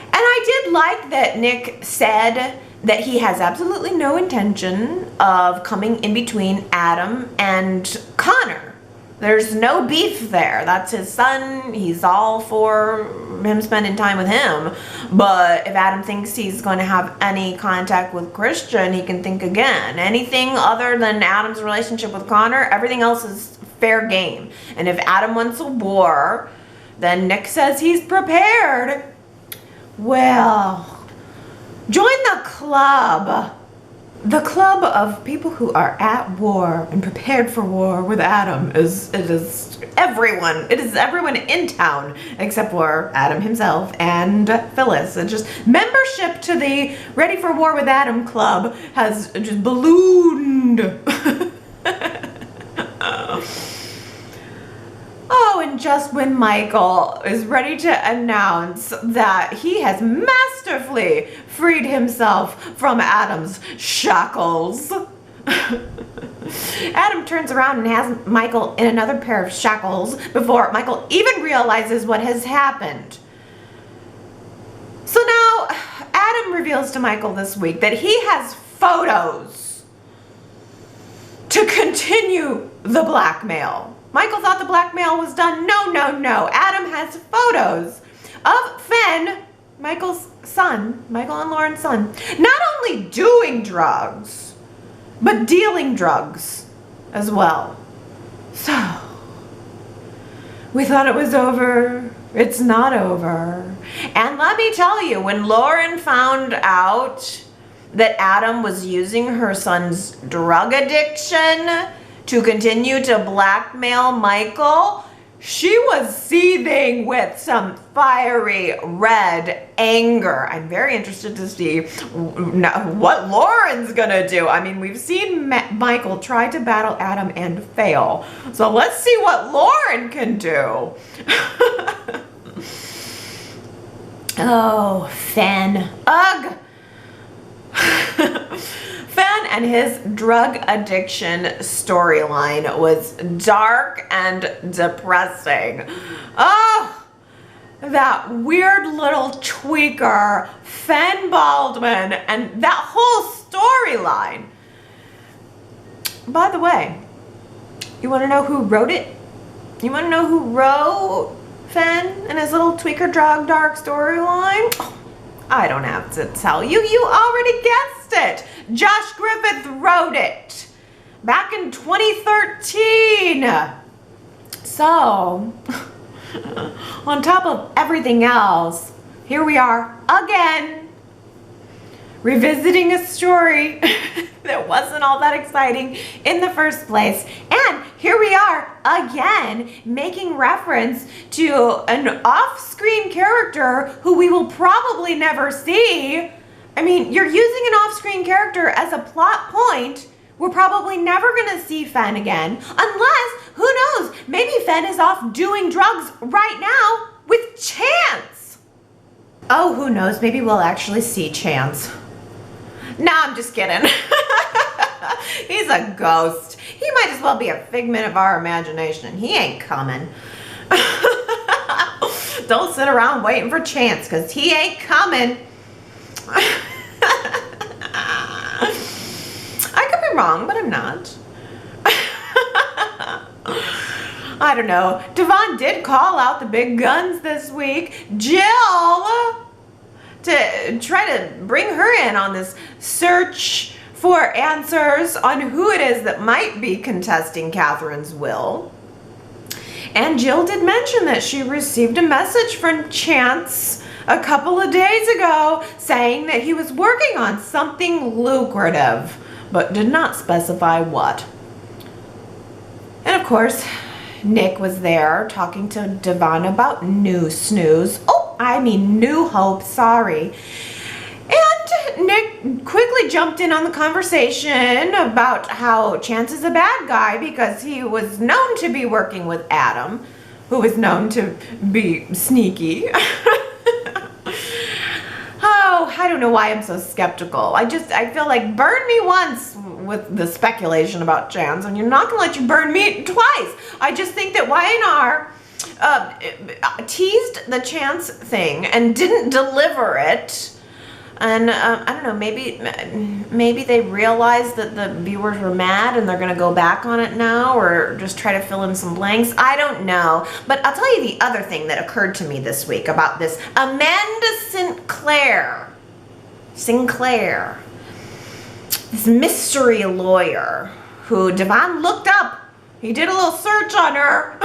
And I did like that Nick said that he has absolutely no intention of coming in between Adam and Connor. There's no beef there. That's his son. He's all for him spending time with him. But if Adam thinks he's going to have any contact with Christian, he can think again. Anything other than Adam's relationship with Connor, everything else is fair game. And if Adam wants a war, then Nick says he's prepared. Well, join the club. The club of people who are at war and prepared for war with Adam it is everyone in town except for Adam himself and Phyllis. It's just membership to the Ready for War with Adam club has just ballooned. Oh, and just when Michael is ready to announce that he has masterfully freed himself from Adam's shackles, Adam turns around and has Michael in another pair of shackles before Michael even realizes what has happened. So now Adam reveals to Michael this week that he has photos to continue the blackmail. Michael thought the blackmail was done. No, no, no. Adam has photos of Fenn, Michael's son, Michael and Lauren's son, not only doing drugs, but dealing drugs as well. So, we thought it was over. It's not over. And let me tell you, when Lauren found out that Adam was using her son's drug addiction to continue to blackmail Michael, she was seething with some fiery red anger. I'm very interested to see what Lauren's gonna do. I mean, we've seen Michael try to battle Adam and fail. So let's see what Lauren can do. Oh, Fenn. Ugh. Fenn and his drug addiction storyline was dark and depressing. Oh, that weird little tweaker, Fenn Baldwin, and that whole storyline. By the way, you want to know who wrote it? You want to know who wrote Fenn and his little tweaker drug dark storyline? Oh, I don't have to tell you. You already guessed it. Josh Griffith wrote it back in 2013. So, on top of everything else, here we are again, revisiting a story that wasn't all that exciting in the first place. And here we are again, making reference to an off-screen character who we will probably never see. I mean, you're using an off-screen character as a plot point. We're probably never gonna see Fenn again, unless, who knows, maybe Fenn is off doing drugs right now with Chance. Oh, who knows, maybe we'll actually see Chance. No, I'm just kidding. He's a ghost. He might as well be a figment of our imagination. He ain't coming. Don't sit around waiting for Chance, because he ain't coming. I could be wrong, but I'm not. I don't know. Devon did call out the big guns this week. Jill, to try to bring her in on this search for answers on who it is that might be contesting Catherine's will. And Jill did mention that she received a message from Chance a couple of days ago saying that he was working on something lucrative, but did not specify what. And of course, Nick was there talking to Devon about New Snooze. Oh, I mean New Hope, sorry. And Nick quickly jumped in on the conversation about how Chance is a bad guy because he was known to be working with Adam, who was known to be sneaky. Oh, I don't know why I'm so skeptical. I feel like burn me once with the speculation about Chance, and you're not gonna let you burn me twice. I just think that Y&R teased the Chance thing and didn't deliver it. And I don't know, maybe they realized that the viewers were mad and they're gonna go back on it now, or just try to fill in some blanks. I don't know. But I'll tell you the other thing that occurred to me this week about this Amanda Sinclair, this mystery lawyer who Devon looked up. He did a little search on her.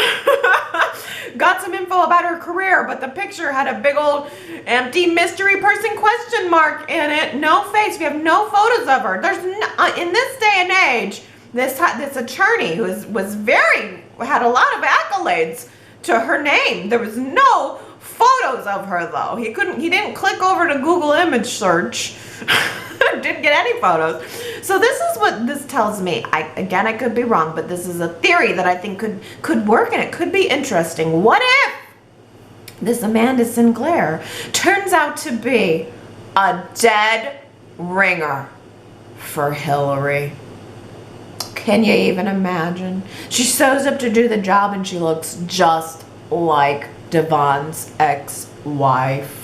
Got some info about her career, but the picture had a big old empty mystery person question mark in it. No face. We have no photos of her. There's no, in this day and age, this attorney who had a lot of accolades to her name. There was no photos of her though. He didn't click over to Google image search. Didn't get any photos. So this is what this tells me. Again, I could be wrong, but this is a theory that I think could work, and it could be interesting. What if this Amanda Sinclair turns out to be a dead ringer for Hillary? Can you even imagine? She shows up to do the job and she looks just like Devon's ex-wife.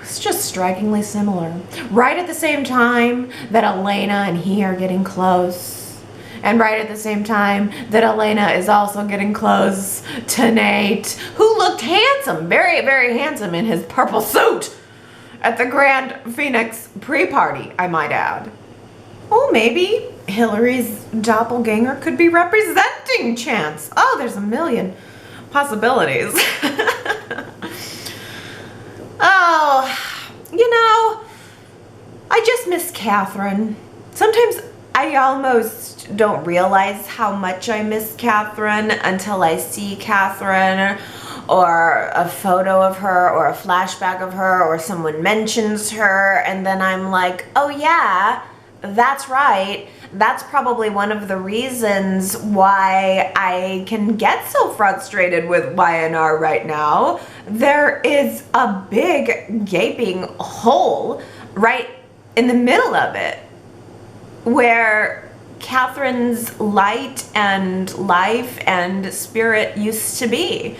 It's just strikingly similar. Right at the same time that Elena and he are getting close. And right at the same time that Elena is also getting close to Nate, who looked handsome, very, very handsome in his purple suit at the Grand Phoenix pre-party, I might add. Oh, maybe Hillary's doppelganger could be representing Chance. Oh, there's a million possibilities. Oh, you know, I just miss Catherine. Sometimes I almost don't realize how much I miss Catherine until I see Catherine, or a photo of her, or a flashback of her, or someone mentions her, and then I'm like, oh yeah, that's right. That's probably one of the reasons why I can get so frustrated with Y&R right now. There is a big gaping hole right in the middle of it where Catherine's light and life and spirit used to be.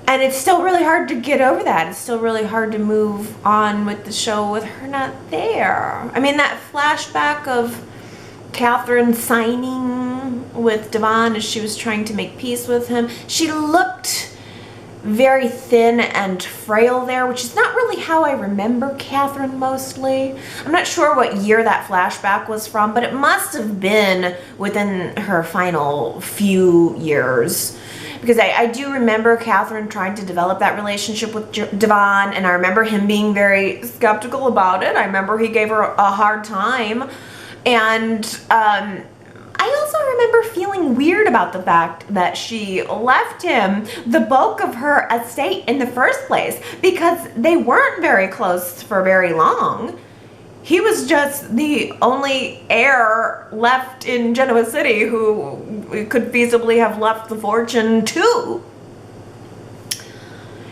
And it's still really hard to get over that. It's still really hard to move on with the show with her not there. I mean, that flashback of Catherine signing with Devon as she was trying to make peace with him, she looked very thin and frail there, which is not really how I remember Catherine mostly. I'm not sure what year that flashback was from, but it must have been within her final few years. Because I do remember Catherine trying to develop that relationship with Devon, and I remember him being very skeptical about it. I remember he gave her a hard time. And I also remember feeling weird about the fact that she left him the bulk of her estate in the first place, because they weren't very close for very long. He was just the only heir left in Genoa City who could feasibly have left the fortune to.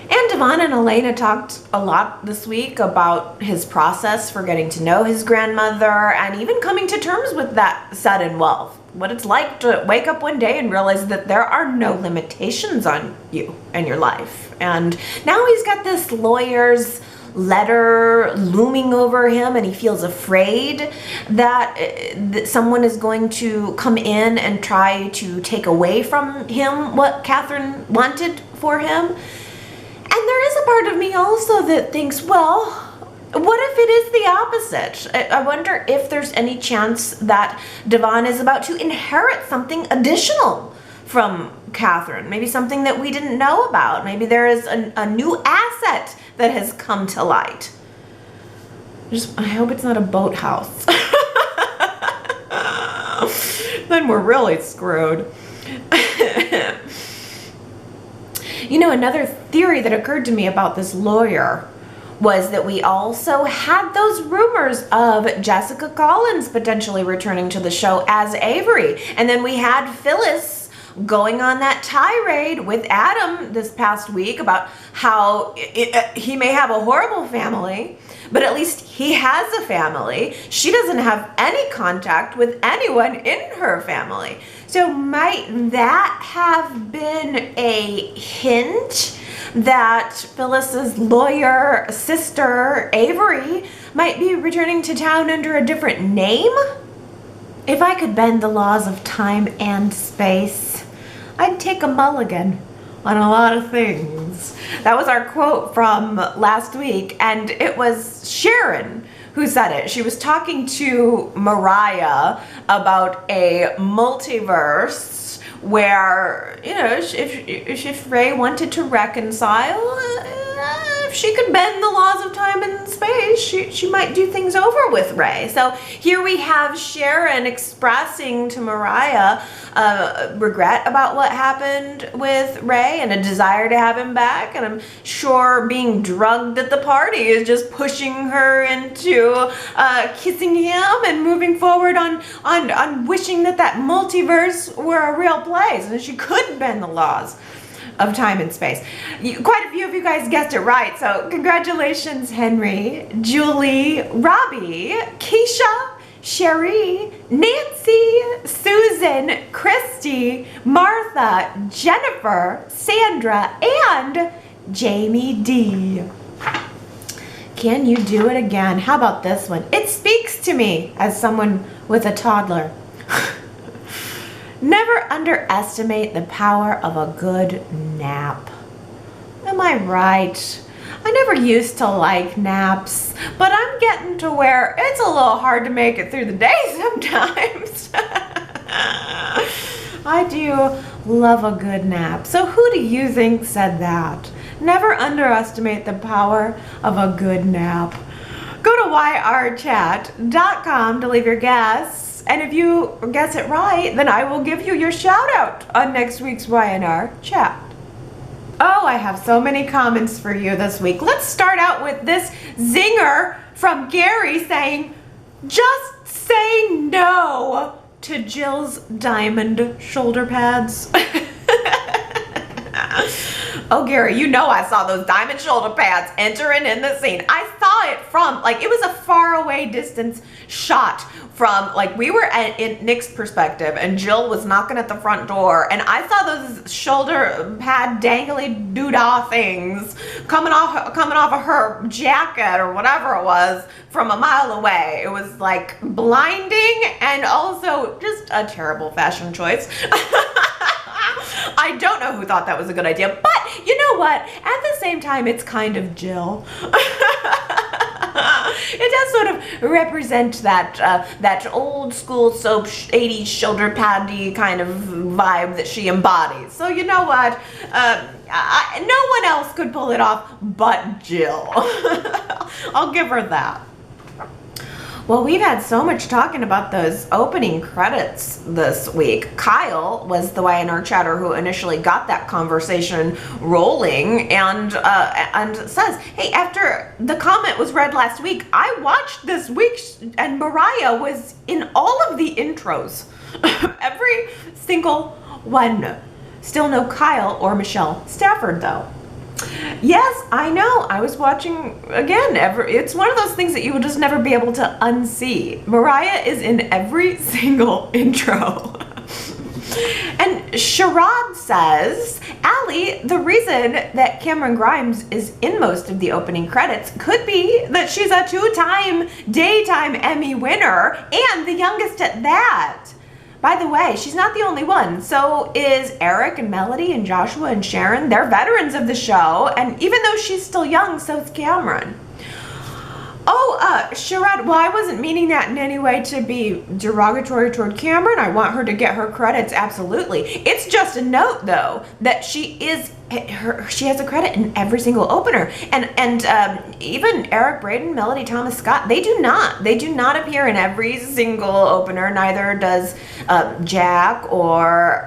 And And Devon and Elena talked a lot this week about his process for getting to know his grandmother and even coming to terms with that sudden wealth. What it's like to wake up one day and realize that there are no limitations on you and your life. And now he's got this lawyer's letter looming over him, and he feels afraid that someone is going to come in and try to take away from him what Catherine wanted for him. And there is a part of me also that thinks, well, what if it is the opposite? I wonder if there's any chance that Devon is about to inherit something additional from Catherine. Maybe something that we didn't know about. Maybe there is a new asset that has come to light. I hope it's not a boathouse. Then we're really screwed. You know, another theory that occurred to me about this lawyer was that we also had those rumors of Jessica Collins potentially returning to the show as Avery. And then we had Phyllis going on that tirade with Adam this past week about how he may have a horrible family, but at least he has a family. She doesn't have any contact with anyone in her family. So might that have been a hint that Phyllis's lawyer sister, Avery, might be returning to town under a different name? If I could bend the laws of time and space, I'd take a mulligan on a lot of things. That was our quote from last week, and it was Sharon who said it. She was talking to Mariah about a multiverse where, you know, if Ray wanted to reconcile, if she could bend the laws of time and space, she might do things over with Ray. So here we have Sharon expressing to Mariah regret about what happened with Ray and a desire to have him back. And I'm sure being drugged at the party is just pushing her into kissing him and moving forward on wishing that multiverse were a real place and she could bend the laws of time and space. Quite a few of you guys guessed it right, so congratulations, Henry, Julie, Robbie, Keisha, Sherry, Nancy, Susan, Christy, Martha, Jennifer, Sandra, and Jamie D. Can you do it again? How about this one? It speaks to me as someone with a toddler. Never underestimate the power of a good nap. Am I right? I never used to like naps, but I'm getting to where it's a little hard to make it through the day sometimes. I do love a good nap. So who do you think said that? Never underestimate the power of a good nap. Go to yrchat.com to leave your guess. And if you guess it right, then I will give you your shout out on next week's Y&R Chat. Oh, I have so many comments for you this week. Let's start out with this zinger from Gary saying, just say no to Jill's diamond shoulder pads. Oh, Gary, you know I saw those diamond shoulder pads entering in the scene. I saw it from, like, it was a far away distance shot from, like, we were in Nick's perspective and Jill was knocking at the front door and I saw those shoulder pad dangly doodah things coming off of her jacket or whatever it was from a mile away. It was like blinding and also just a terrible fashion choice. I don't know who thought that was a good idea, but you know what? At the same time, it's kind of Jill. It does sort of represent that old school soap 80s shoulder paddy kind of vibe that she embodies. So you know what? No one else could pull it off but Jill. I'll give her that. Well, we've had so much talking about those opening credits this week. Kyle was the Y&R chatter who initially got that conversation rolling and says, hey, after the comment was read last week, I watched this week and Mariah was in all of the intros. Every single one. Still no Kyle or Michelle Stafford, though. Yes, I know. I was watching again. It's one of those things that you will just never be able to unsee. Mariah is in every single intro. And Sherrod says, Allie, the reason that Cameron Grimes is in most of the opening credits could be that she's a 2-time daytime Emmy winner and the youngest at that. By the way, she's not the only one. So is Eric and Melody and Joshua and Sharon. They're veterans of the show. And even though she's still young, so is Cameron. Oh, Sherrod, well, I wasn't meaning that in any way to be derogatory toward Cameron. I want her to get her credits, absolutely. It's just a note, though, that she has a credit in every single opener. And even Eric Braeden, Melody Thomas Scott, they do not appear in every single opener. Neither does Jack or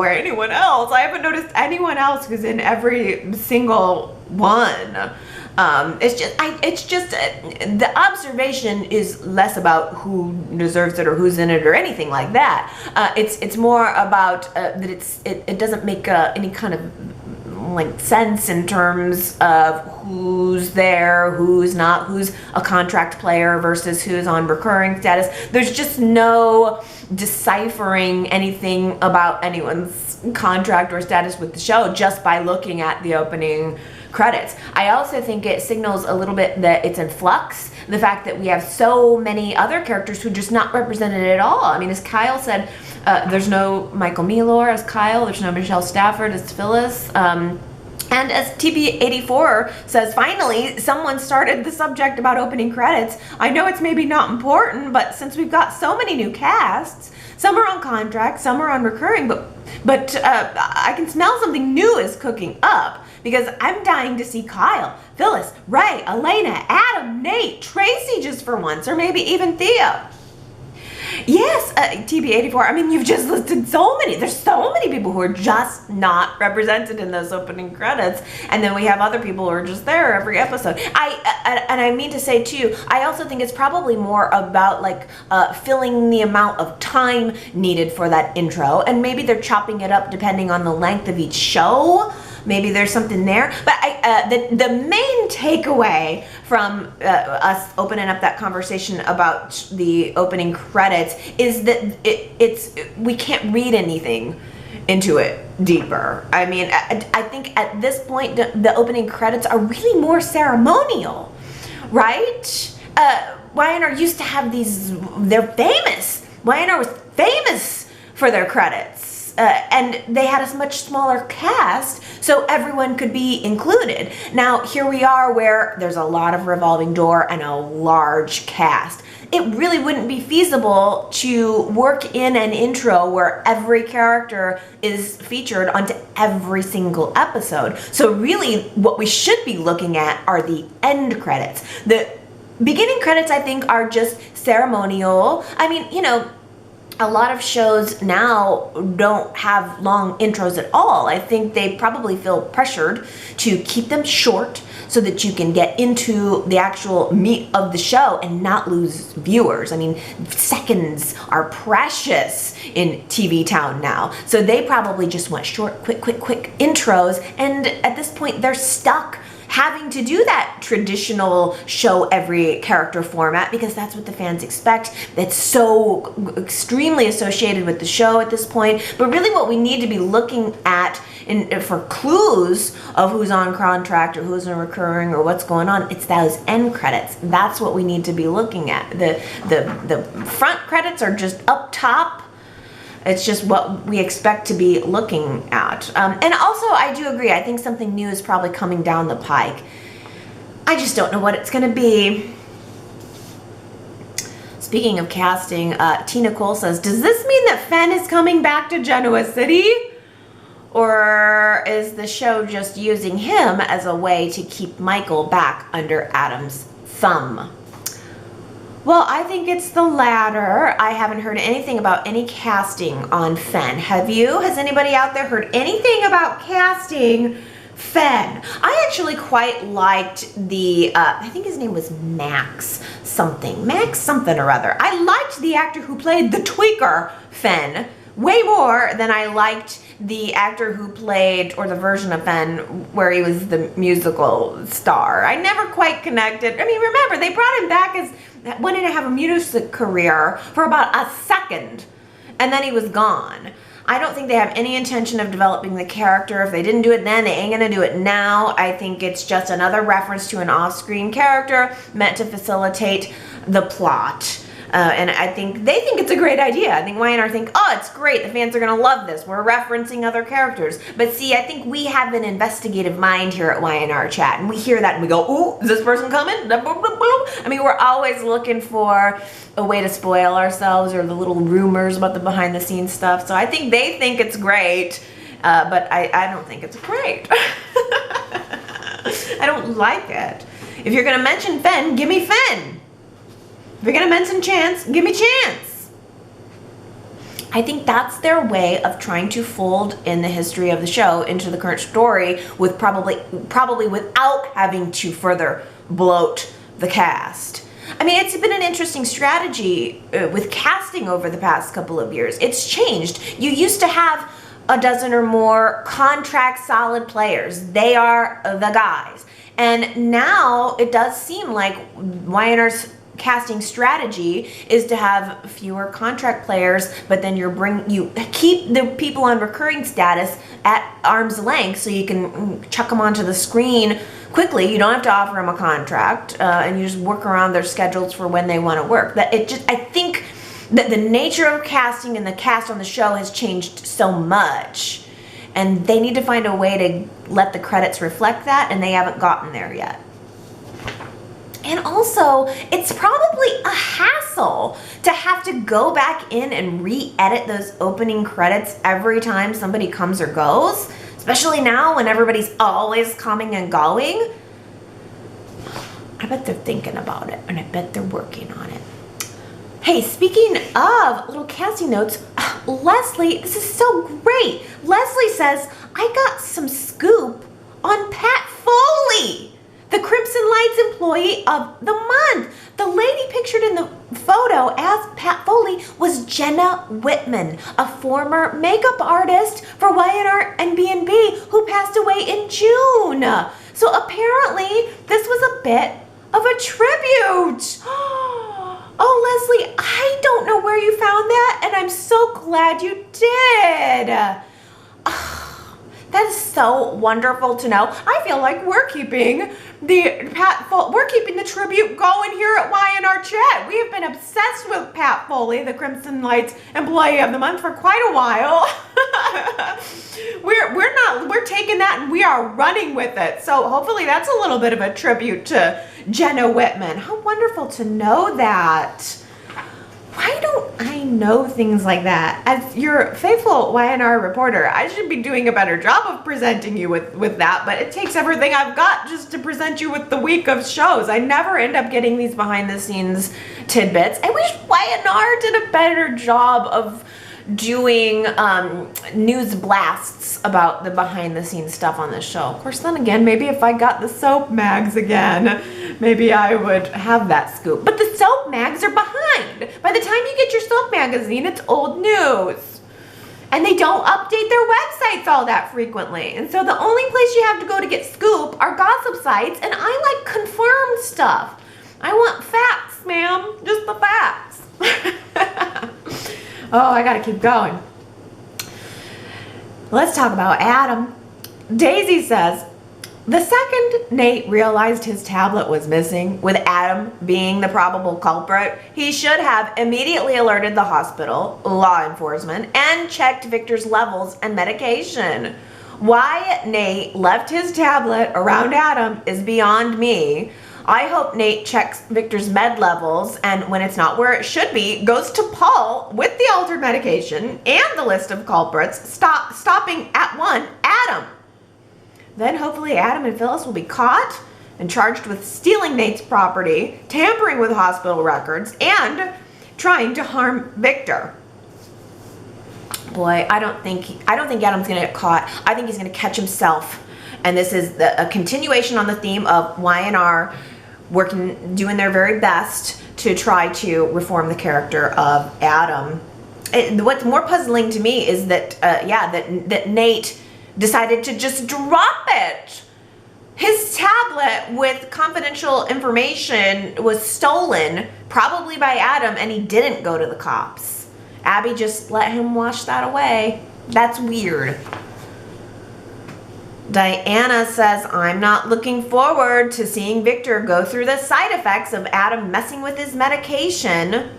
anyone else. I haven't noticed anyone else who's in every single one. It's just the observation is less about who deserves it or who's in it or anything like that. It's more about that it doesn't make any kind of like sense in terms of who's there, who's not, who's a contract player versus who's on recurring status. There's just no deciphering anything about anyone's contract or status with the show just by looking at the opening credits. I also think it signals a little bit that it's in flux. The fact that we have so many other characters who are just not represented at all. I mean, as Kyle said, there's no Michael Milor as Kyle, there's no Michelle Stafford as Phyllis. And as TB84 says, finally, someone started the subject about opening credits. I know it's maybe not important, but since we've got so many new casts, some are on contract, some are on recurring, but I can smell something new is cooking up. Because I'm dying to see Kyle, Phyllis, Ray, Elena, Adam, Nate, Tracy just for once, or maybe even Theo. Yes, TB84, I mean, you've just listed so many. There's so many people who are just not represented in those opening credits. And then we have other people who are just there every episode. I mean to say, too, I also think it's probably more about, like, filling the amount of time needed for that intro. And maybe they're chopping it up depending on the length of each show. Maybe there's something there. But the main takeaway from us opening up that conversation about the opening credits is that we can't read anything into it deeper. I mean, I think at this point, the opening credits are really more ceremonial, right? Y&R used to have these, they're famous. Y&R was famous for their credits. And they had a much smaller cast, so everyone could be included. Now, here we are where there's a lot of revolving door and a large cast. It really wouldn't be feasible to work in an intro where every character is featured onto every single episode. So really, what we should be looking at are the end credits. The beginning credits, I think, are just ceremonial. I mean, you know, a lot of shows now don't have long intros at all. I think they probably feel pressured to keep them short so that you can get into the actual meat of the show and not lose viewers. I mean, seconds are precious in TV town now. So they probably just want short, quick intros. And at this point, they're stuck having to do that traditional show every character format because that's what the fans expect. That's so extremely associated with the show at this point. But really what we need to be looking at for clues of who's on contract or who's on recurring or what's going on, it's those end credits. That's what we need to be looking at. The front credits are just up top. It's just what we expect to be looking at. And also, I do agree. I think something new is probably coming down the pike. I just don't know what it's going to be. Speaking of casting, Tina Cole says, does this mean that Fenn is coming back to Genoa City? Or is the show just using him as a way to keep Michael back under Adam's thumb? Well, I think it's the latter. I haven't heard anything about any casting on Fenn. Have you? Has anybody out there heard anything about casting Fenn? I actually quite liked the, I think his name was Max something or other. I liked the actor who played the tweaker Fenn way more than I liked the actor who played, or the version of Fen where he was the musical star. I never quite connected. I mean, remember, they brought him back as wanting to have a music career for about a second, and then he was gone. I don't think they have any intention of developing the character. If they didn't do it then, they ain't gonna do it now. I think it's just another reference to an off-screen character meant to facilitate the plot. And I think they think it's a great idea. I think Y&R think, oh, it's great. The fans are going to love this. We're referencing other characters. But see, I think we have an investigative mind here at Y&R Chat. And we hear that and we go, ooh, is this person coming? I mean, we're always looking for a way to spoil ourselves or the little rumors about the behind the scenes stuff. So I think they think it's great. But I don't think it's great. I don't like it. If you're going to mention Fen, give me Fen. If you're gonna mention Chance, give me Chance. I think that's their way of trying to fold in the history of the show into the current story with probably without having to further bloat the cast. I mean, it's been an interesting strategy with casting over the past couple of years. It's changed. You used to have a dozen or more contract solid players. They are the guys. And now it does seem like Y&R's casting strategy is to have fewer contract players, but then you keep the people on recurring status at arm's length so you can chuck them onto the screen quickly. You don't have to offer them a contract, and you just work around their schedules for when they want to work. I think that the nature of casting and the cast on the show has changed so much, and they need to find a way to let the credits reflect that, and they haven't gotten there yet. And also, it's probably a hassle to have to go back in and re-edit those opening credits every time somebody comes or goes, especially now when everybody's always coming and going. I bet they're thinking about it, and I bet they're working on it. Hey, speaking of little casting notes, Leslie, this is so great. Leslie says, I got some scoop on Pat Foley, the Crimson Lights Employee of the Month. The lady pictured in the photo as Pat Foley was Jenna Whitman, a former makeup artist for Y&R and B&B who passed away in June. So apparently this was a bit of a tribute. Oh, Leslie, I don't know where you found that, and I'm so glad you did. That is so wonderful to know. I feel like we're keeping the tribute going here at Y&R Chat. We have been obsessed with Pat Foley, the Crimson Lights Employee of the Month, for quite a while. We're taking that and we are running with it. So hopefully that's a little bit of a tribute to Jenna Whitman. How wonderful to know that. Why don't I know things like that? As your faithful Y&R reporter, I should be doing a better job of presenting you with that, but it takes everything I've got just to present you with the week of shows. I never end up getting these behind the scenes tidbits. I wish Y&R did a better job of doing news blasts about the behind the scenes stuff on this show. Of course, then again, maybe if I got the soap mags again, maybe I would have that scoop. But the soap mags are behind. By the time you get your soap magazine, it's old news. And they don't update their websites all that frequently. And so the only place you have to go to get scoop are gossip sites, and I like confirmed stuff. I want facts, ma'am. Just the facts. Oh, I gotta keep going. Let's talk about Adam. Daisy says, the second Nate realized his tablet was missing, with Adam being the probable culprit, he should have immediately alerted the hospital, law enforcement, and checked Victor's levels and medication. Why Nate left his tablet around Adam is beyond me. I hope Nate checks Victor's med levels, and when it's not where it should be, goes to Paul with the altered medication and the list of culprits, stopping at one, Adam. Then hopefully Adam and Phyllis will be caught and charged with stealing Nate's property, tampering with hospital records, and trying to harm Victor. Boy, I don't think Adam's gonna get caught. I think he's gonna catch himself. And this is a continuation on the theme of Y&R doing their very best to try to reform the character of Adam. what's more puzzling to me is that, that Nate decided to just drop it. His tablet with confidential information was stolen, probably by Adam, and he didn't go to the cops. Abby just let him wash that away. That's weird. Diana says, I'm not looking forward to seeing Victor go through the side effects of Adam messing with his medication.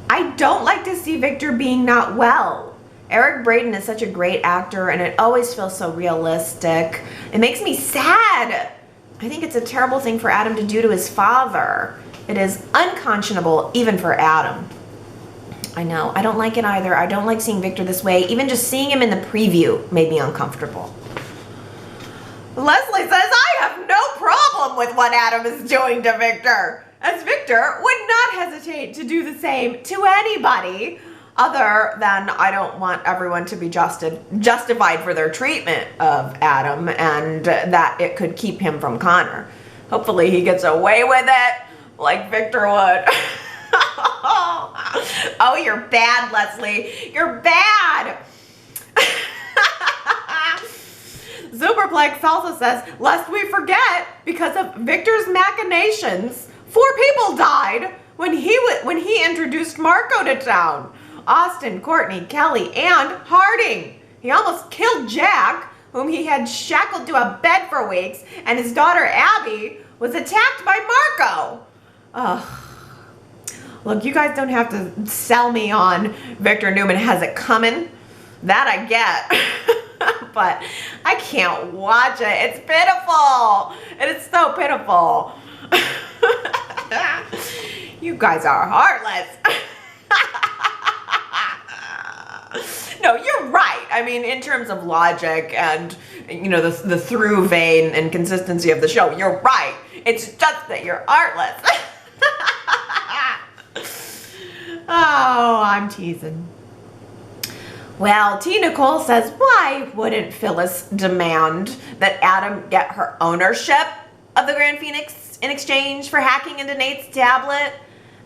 I don't like to see Victor being not well. Eric Braeden is such a great actor, and it always feels so realistic. It makes me sad. I think it's a terrible thing for Adam to do to his father. It is unconscionable, even for Adam. I know. I don't like it either. I don't like seeing Victor this way. Even just seeing him in the preview made me uncomfortable. Leslie says, I have no problem with what Adam is doing to Victor, as Victor would not hesitate to do the same to anybody, other than I don't want everyone to be justified for their treatment of Adam, and that it could keep him from Connor. Hopefully he gets away with it like Victor would. Oh, you're bad, Leslie. You're bad. Superplex also says, lest we forget, because of Victor's machinations, 4 people died when he introduced Marco to town. Austin, Courtney, Kelly, and Harding. He almost killed Jack, whom he had shackled to a bed for weeks, and his daughter Abby was attacked by Marco. Ugh. Look, you guys don't have to sell me on Victor Newman has it coming. That I get. But I can't watch it. It's pitiful. It is so pitiful. You guys are heartless. No, you're right. I mean, in terms of logic and, you know, the through vein and consistency of the show, you're right. It's just that you're heartless. Oh, I'm teasing. Well, T. Nicole says, why wouldn't Phyllis demand that Adam get her ownership of the Grand Phoenix in exchange for hacking into Nate's tablet?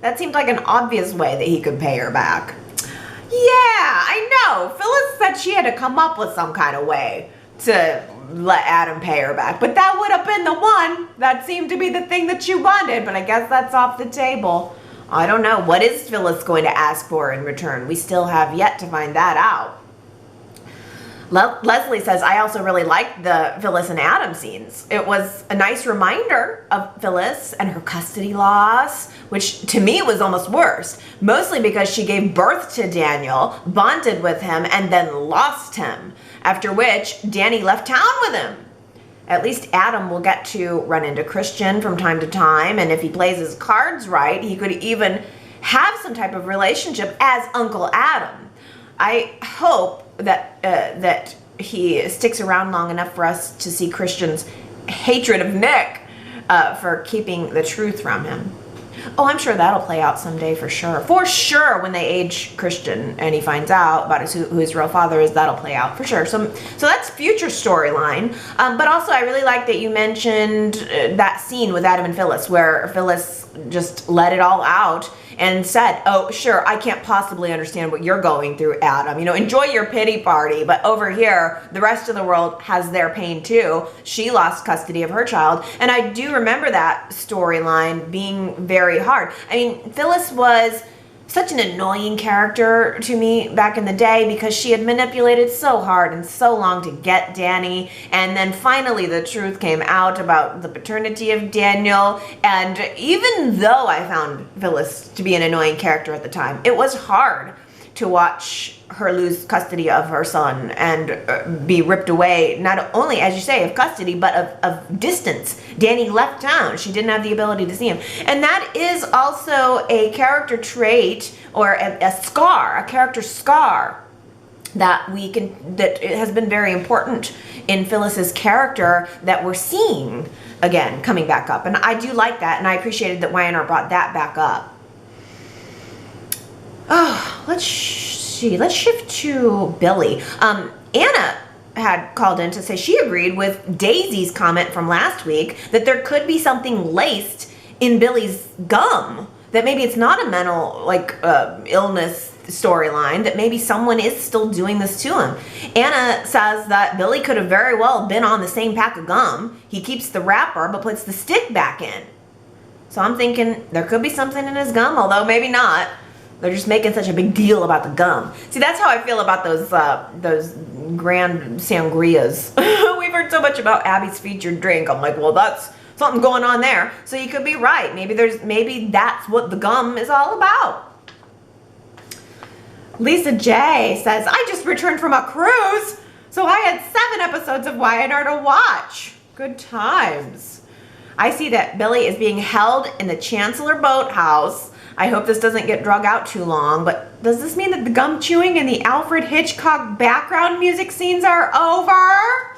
That seemed like an obvious way that he could pay her back. Yeah, I know. Phyllis said she had to come up with some kind of way to let Adam pay her back. But that would have been the one. That seemed to be the thing that she wanted, but I guess that's off the table. I don't know. What is Phyllis going to ask for in return? We still have yet to find that out. Leslie says, I also really liked the Phyllis and Adam scenes. It was a nice reminder of Phyllis and her custody loss, which to me was almost worse, mostly because she gave birth to Daniel, bonded with him, and then lost him, after which Danny left town with him. At least Adam will get to run into Christian from time to time, and if he plays his cards right, he could even have some type of relationship as Uncle Adam. I hope that that he sticks around long enough for us to see Christian's hatred of Nick for keeping the truth from him. Oh, I'm sure that'll play out someday for sure. For sure, when they age Christian and he finds out about who his real father is, that'll play out for sure. So that's future storyline. But also, I really like that you mentioned that scene with Adam and Phyllis, where Phyllis just let it all out and said, oh, sure, I can't possibly understand what you're going through, Adam. You know, enjoy your pity party, but over here, the rest of the world has their pain too. She lost custody of her child, and I do remember that storyline being very hard. I mean, Phyllis was such an annoying character to me back in the day because she had manipulated so hard and so long to get Danny, and then finally the truth came out about the paternity of Daniel. And even though I found Phyllis to be an annoying character at the time, it was hard to watch her lose custody of her son and be ripped away, not only, as you say, of custody, but of distance. Danny left town. She didn't have the ability to see him. And that is also a character trait, or a scar, a character scar, that has been very important in Phyllis's character that we're seeing again coming back up. And I do like that, and I appreciated that Y&R brought that back up. Oh, let's shift to Billy. Anna had called in to say she agreed with Daisy's comment from last week that there could be something laced in Billy's gum that maybe it's not a mental illness storyline, that maybe someone is still doing this to him. Anna says that Billy could have very well been on the same pack of gum. He keeps the wrapper but puts the stick back in. So I'm thinking there could be something in his gum, although maybe not. They're just making such a big deal about the gum. See, that's how I feel about those grand sangrias. We've heard so much about Abby's featured drink. I'm like, well, that's something going on there. So you could be right. Maybe that's what the gum is all about. Lisa J says, I just returned from a cruise, so I had 7 episodes of Y&R to watch. Good times. I see that Billy is being held in the Chancellor Boathouse. I hope this doesn't get drug out too long, but does this mean that the gum chewing and the Alfred Hitchcock background music scenes are over?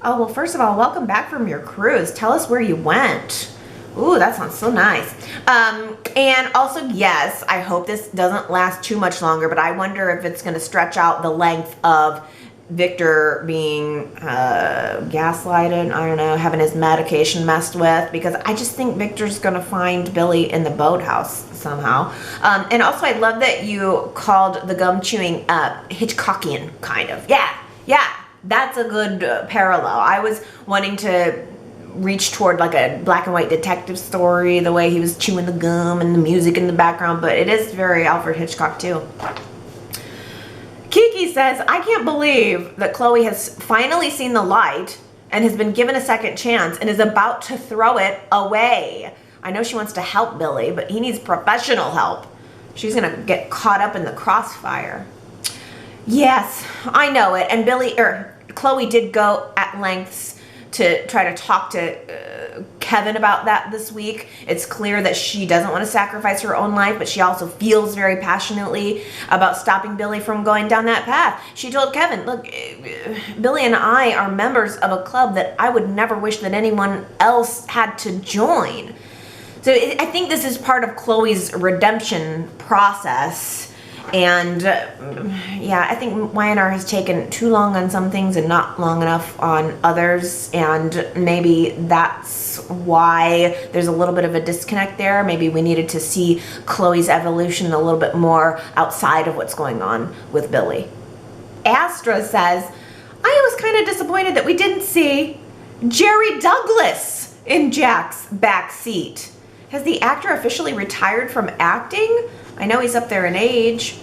Oh, well, first of all, welcome back from your cruise. Tell us where you went. Ooh, that sounds so nice. And also, yes, I hope this doesn't last too much longer, but I wonder if it's going to stretch out the length of Victor being gaslighted, I don't know, having his medication messed with, because I just think Victor's gonna find Billy in the boathouse somehow. And also I love that you called the gum chewing Hitchcockian, kind of. Yeah, that's a good parallel. I was wanting to reach toward like a black and white detective story, the way he was chewing the gum and the music in the background, but it is very Alfred Hitchcock too. Kiki says, I can't believe that Chloe has finally seen the light and has been given a second chance and is about to throw it away. I know she wants to help Billy, but he needs professional help. She's gonna get caught up in the crossfire. Yes, I know it. And Chloe did go at lengths to try to talk to Kevin about that this week. It's clear that she doesn't want to sacrifice her own life, but she also feels very passionately about stopping Billy from going down that path. She told Kevin, look, Billy and I are members of a club that I would never wish that anyone else had to join. So I think this is part of Chloe's redemption process. And yeah, I think Y&R has taken too long on some things and not long enough on others, and maybe that's why there's a little bit of a disconnect there. Maybe we needed to see Chloe's evolution a little bit more outside of what's going on with Billy. Astra says, I was kind of disappointed that we didn't see Jerry Douglas in Jack's back seat. Has the actor officially retired from acting? I know he's up there in age.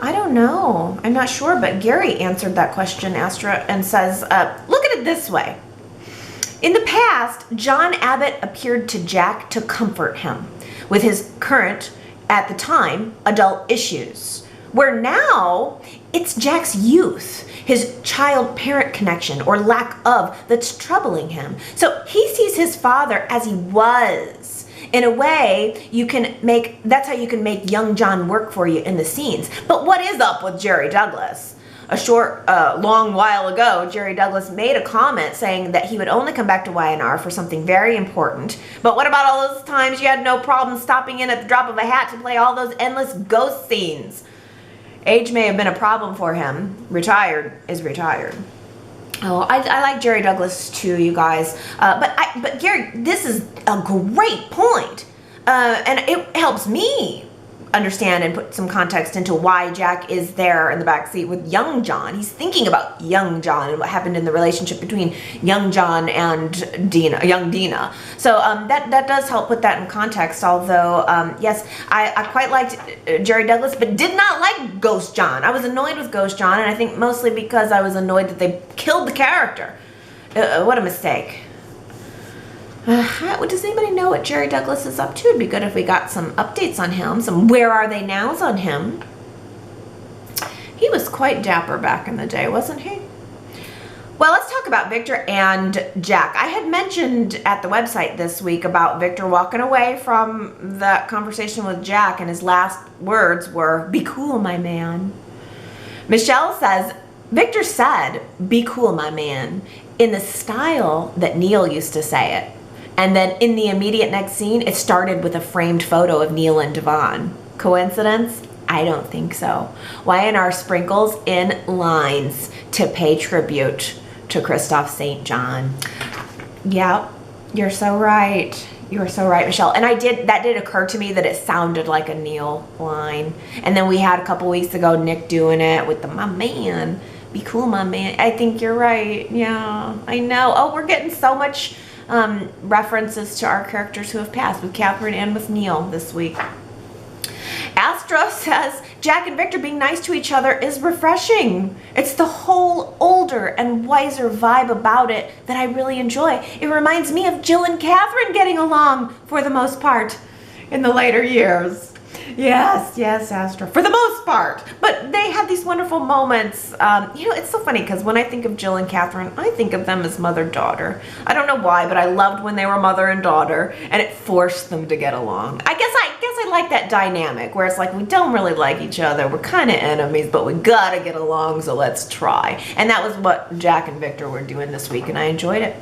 I don't know. I'm not sure, but Gary answered that question, Astra, and says, look at it this way. In the past, John Abbott appeared to Jack to comfort him with his current, at the time, adult issues. Where now, it's Jack's youth, his child-parent connection or lack of, that's troubling him. So he sees his father as he was. In a way, that's how you can make young John work for you in the scenes. But what is up with Jerry Douglas? A long while ago, Jerry Douglas made a comment saying that he would only come back to Y&R for something very important. But what about all those times you had no problem stopping in at the drop of a hat to play all those endless ghost scenes? Age may have been a problem for him. Retired is retired. Oh, I like Jerry Douglas too, you guys. But Gary, this is a great point. And it helps me understand and put some context into why Jack is there in the backseat with young John. He's thinking about young John and what happened in the relationship between young John and young Dina. So that does help put that in context. Although, yes, I quite liked Jerry Douglas, but did not like Ghost John. I was annoyed with Ghost John, and I think mostly because I was annoyed that they killed the character. What a mistake. Does anybody know what Jerry Douglas is up to? It'd be good if we got some updates on him, some where are they nows on him. He was quite dapper back in the day, wasn't he? Well, let's talk about Victor and Jack. I had mentioned at the website this week about Victor walking away from that conversation with Jack, and his last words were, "Be cool, my man." Michelle says, Victor said, "Be cool, my man," in the style that Neil used to say it. And then in the immediate next scene, it started with a framed photo of Neil and Devon. Coincidence? I don't think so. Y&R sprinkles in lines to pay tribute to Christoph St. John. Yep, you're so right. You are so right, Michelle. And that did occur to me that it sounded like a Neil line. And then we had a couple weeks ago Nick doing it with my man. Be cool, my man. I think you're right. Yeah, I know. Oh, we're getting so much references to our characters who have passed with Catherine and with Neil this week. Astro says, Jack and Victor being nice to each other is refreshing. It's the whole older and wiser vibe about it that I really enjoy. It reminds me of Jill and Catherine getting along for the most part in the later years. Yes, Astro, for the most part. But they had these wonderful moments. You know, it's so funny because when I think of Jill and Catherine, I think of them as mother-daughter. I don't know why, but I loved when they were mother and daughter, and it forced them to get along. I guess I like that dynamic where it's like we don't really like each other. We're kind of enemies, but we gotta get along, so let's try. And that was what Jack and Victor were doing this week, and I enjoyed it.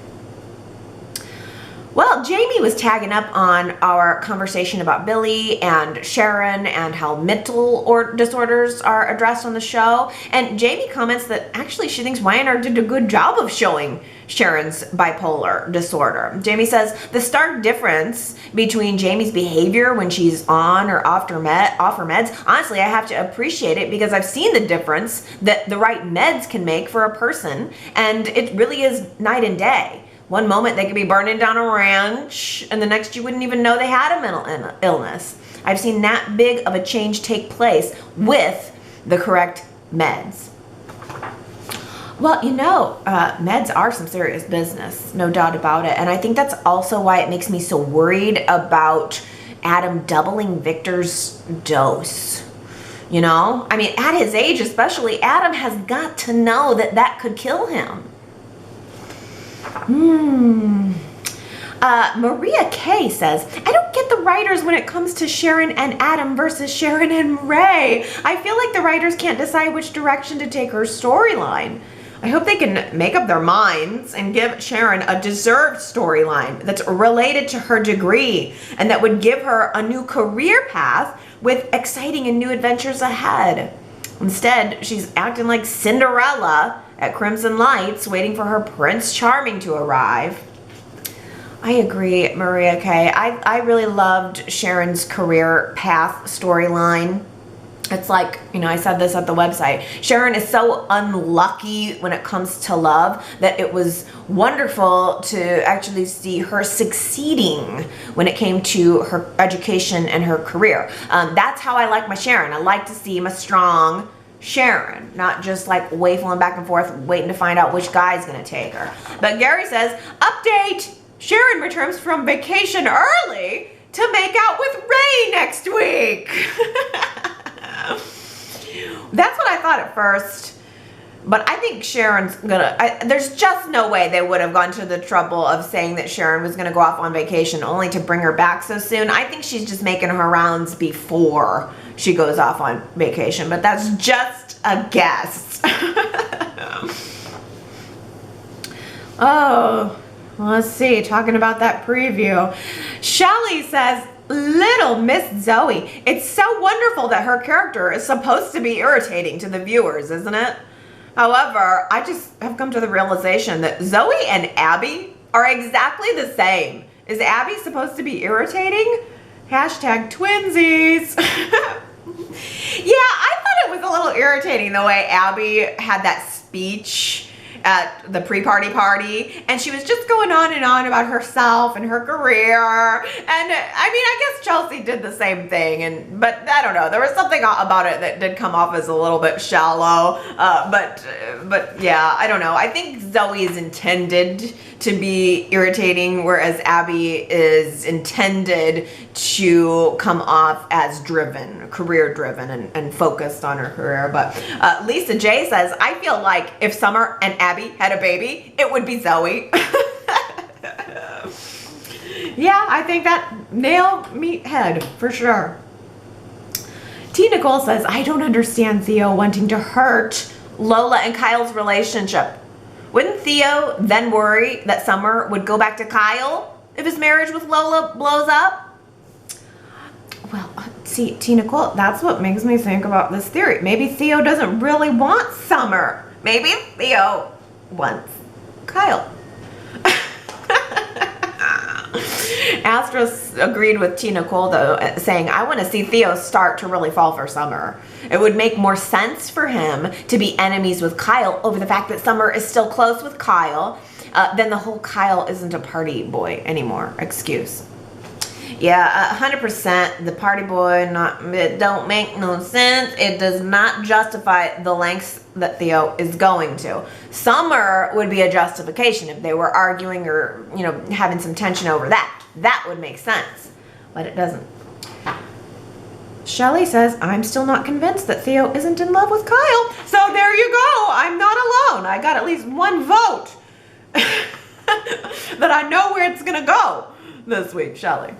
Well, Jamie was tagging up on our conversation about Billy and Sharon and how mental disorders are addressed on the show. And Jamie comments that actually she thinks Y&R did a good job of showing Sharon's bipolar disorder. Jamie says the stark difference between Jamie's behavior when she's on or off her meds, honestly, I have to appreciate it because I've seen the difference that the right meds can make for a person, and it really is night and day. One moment they could be burning down a ranch, and the next you wouldn't even know they had a mental illness. I've seen that big of a change take place with the correct meds. Well, you know, meds are some serious business, no doubt about it. And I think that's also why it makes me so worried about Adam doubling Victor's dose. You know, I mean, at his age especially, Adam has got to know that that could kill him. Maria K says, I don't get the writers when it comes to Sharon and Adam versus Sharon and Ray. I feel like the writers can't decide which direction to take her storyline. I hope they can make up their minds and give Sharon a deserved storyline that's related to her degree and that would give her a new career path with exciting and new adventures ahead. Instead, she's acting like Cinderella at Crimson Lights, waiting for her Prince Charming to arrive. I agree, Maria K. I really loved Sharon's career path storyline. It's like, you know, I said this at the website. Sharon is so unlucky when it comes to love that it was wonderful to actually see her succeeding when it came to her education and her career. That's how I like my Sharon. I like to see a strong Sharon, not just like waffling back and forth, waiting to find out which guy's gonna take her. But Gary says, update! Sharon returns from vacation early to make out with Ray next week. That's what I thought at first. But I think Sharon's gonna, there's just no way they would have gone to the trouble of saying that Sharon was gonna go off on vacation only to bring her back so soon. I think she's just making her rounds before she goes off on vacation, but that's just a guess. Oh, let's see, talking about that preview. Shelly says, little Miss Zoe. It's so wonderful that her character is supposed to be irritating to the viewers, isn't it? However, I just have come to the realization that Zoe and Abby are exactly the same. Is Abby supposed to be irritating? Hashtag twinsies. Yeah, I thought it was a little irritating the way Abby had that speech at the pre-party party, and she was just going on and on about herself and her career. And I mean, I guess Chelsea did the same thing, but I don't know, there was something about it that did come off as a little bit shallow. But yeah, I don't know. I think Zoe is intended to be irritating, whereas Abby is intended to come off as driven, career driven, and focused on her career. But Lisa J says, I feel like if Summer and Abby had a baby, it would be Zoe. Yeah, I think that nail meat head for sure. T. Nicole says, I don't understand Theo wanting to hurt Lola and Kyle's relationship. Wouldn't Theo then worry that Summer would go back to Kyle if his marriage with Lola blows up? Well, see, T. Nicole, that's what makes me think about this theory. Maybe Theo doesn't really want Summer. Maybe Theo wants Kyle. Astros agreed with T. Nicole, though, saying, I want to see Theo start to really fall for Summer. It would make more sense for him to be enemies with Kyle over the fact that Summer is still close with Kyle than the whole Kyle isn't a party boy anymore excuse. Yeah, 100%. The party boy, it don't make no sense. It does not justify the lengths that Theo is going to. Summer would be a justification if they were arguing or, having some tension over that. That would make sense, but it doesn't. Shelly says, I'm still not convinced that Theo isn't in love with Kyle. So there you go. I'm not alone. I got at least one vote that I know where it's going to go this week, Shelly.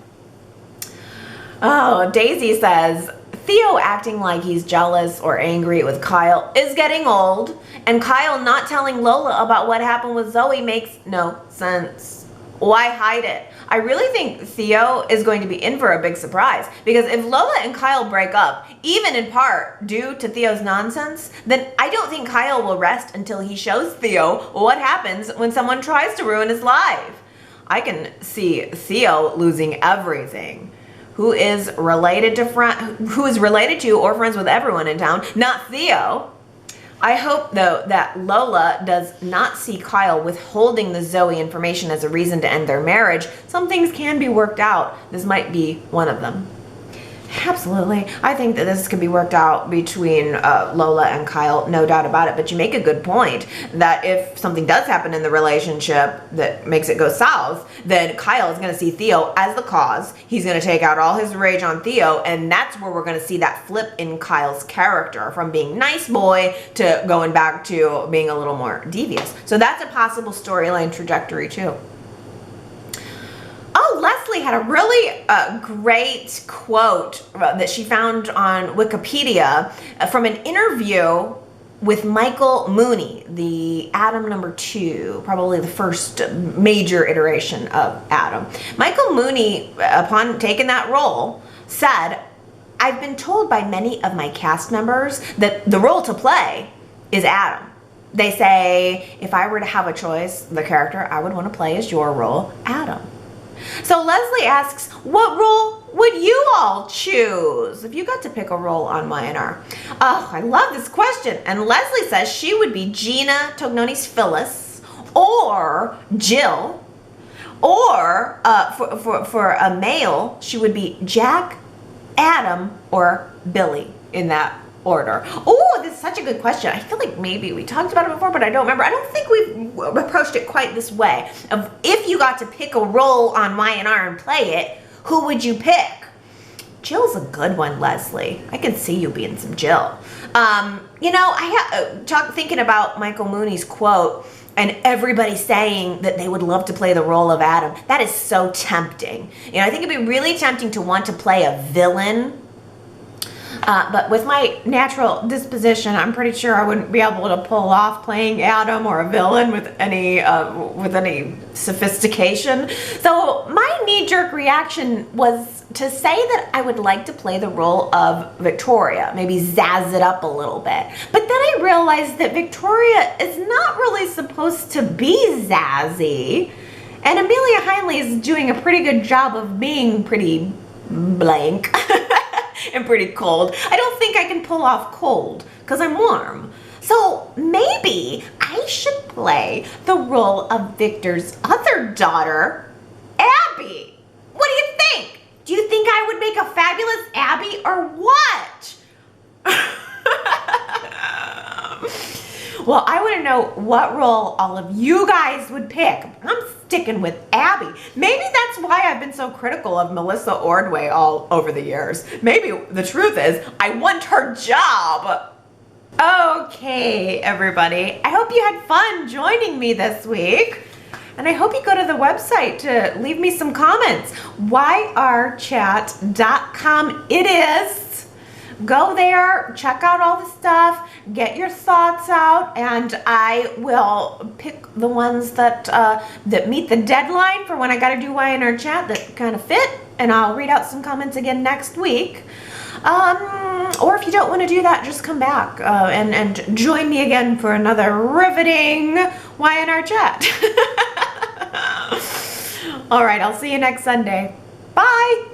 Oh, Daisy says, Theo acting like he's jealous or angry with Kyle is getting old, and Kyle not telling Lola about what happened with Zoe makes no sense. Why hide it? I really think Theo is going to be in for a big surprise, because if Lola and Kyle break up, even in part due to Theo's nonsense, then I don't think Kyle will rest until he shows Theo what happens when someone tries to ruin his life. I can see Theo losing everything. Who is related to or friends with everyone in town, not Theo. I hope, though, that Lola does not see Kyle withholding the Zoe information as a reason to end their marriage. Some things can be worked out. This might be one of them. Absolutely. I think that this could be worked out between Lola and Kyle, no doubt about it. But you make a good point that if something does happen in the relationship that makes it go south, then Kyle is going to see Theo as the cause. He's going to take out all his rage on Theo, and that's where we're going to see that flip in Kyle's character from being nice boy to going back to being a little more devious. So that's a possible storyline trajectory too. Oh, Leslie had a really great quote that she found on Wikipedia from an interview with Michael Mooney, the Adam number 2, probably the first major iteration of Adam. Michael Mooney, upon taking that role, said, I've been told by many of my cast members that the role to play is Adam. They say, if I were to have a choice, the character I would want to play is your role, Adam. So Leslie asks, what role would you all choose if you got to pick a role on Y&R? Oh, I love this question. And Leslie says she would be Gina Tognoni's Phyllis or Jill, or for a male, she would be Jack, Adam, or Billy in that order. Oh, this is such a good question. I feel like maybe we talked about it before, but I don't remember. I don't think we've approached it quite this way. Of if you got to pick a role on Y&R and play it, who would you pick? Jill's a good one, Leslie. I can see you being some Jill. Thinking about Michael Mooney's quote and everybody saying that they would love to play the role of Adam. That is so tempting. I think it'd be really tempting to want to play a villain. But with my natural disposition, I'm pretty sure I wouldn't be able to pull off playing Adam or a villain with any sophistication. So my knee-jerk reaction was to say that I would like to play the role of Victoria, maybe zazz it up a little bit. But then I realized that Victoria is not really supposed to be zazzy, and Amelia Heinle is doing a pretty good job of being pretty blank. And pretty cold. I don't think I can pull off cold because I'm warm. So maybe I should play the role of Victor's other daughter, Abby. What do you think? Do you think I would make a fabulous Abby or what? Well, I want to know what role all of you guys would pick. I'm sticking with Abby. Maybe that's why I've been so critical of Melissa Ordway all over the years. Maybe the truth is I want her job. Okay, everybody. I hope you had fun joining me this week. And I hope you go to the website to leave me some comments. yrchat.com it is. Go there, check out all the stuff, get your thoughts out, and I will pick the ones that meet the deadline for when I gotta do Y&R Chat that kind of fit, and I'll read out some comments again next week. Or if you don't want to do that, just come back and join me again for another riveting Y&R Chat. All right, I'll see you next Sunday. Bye.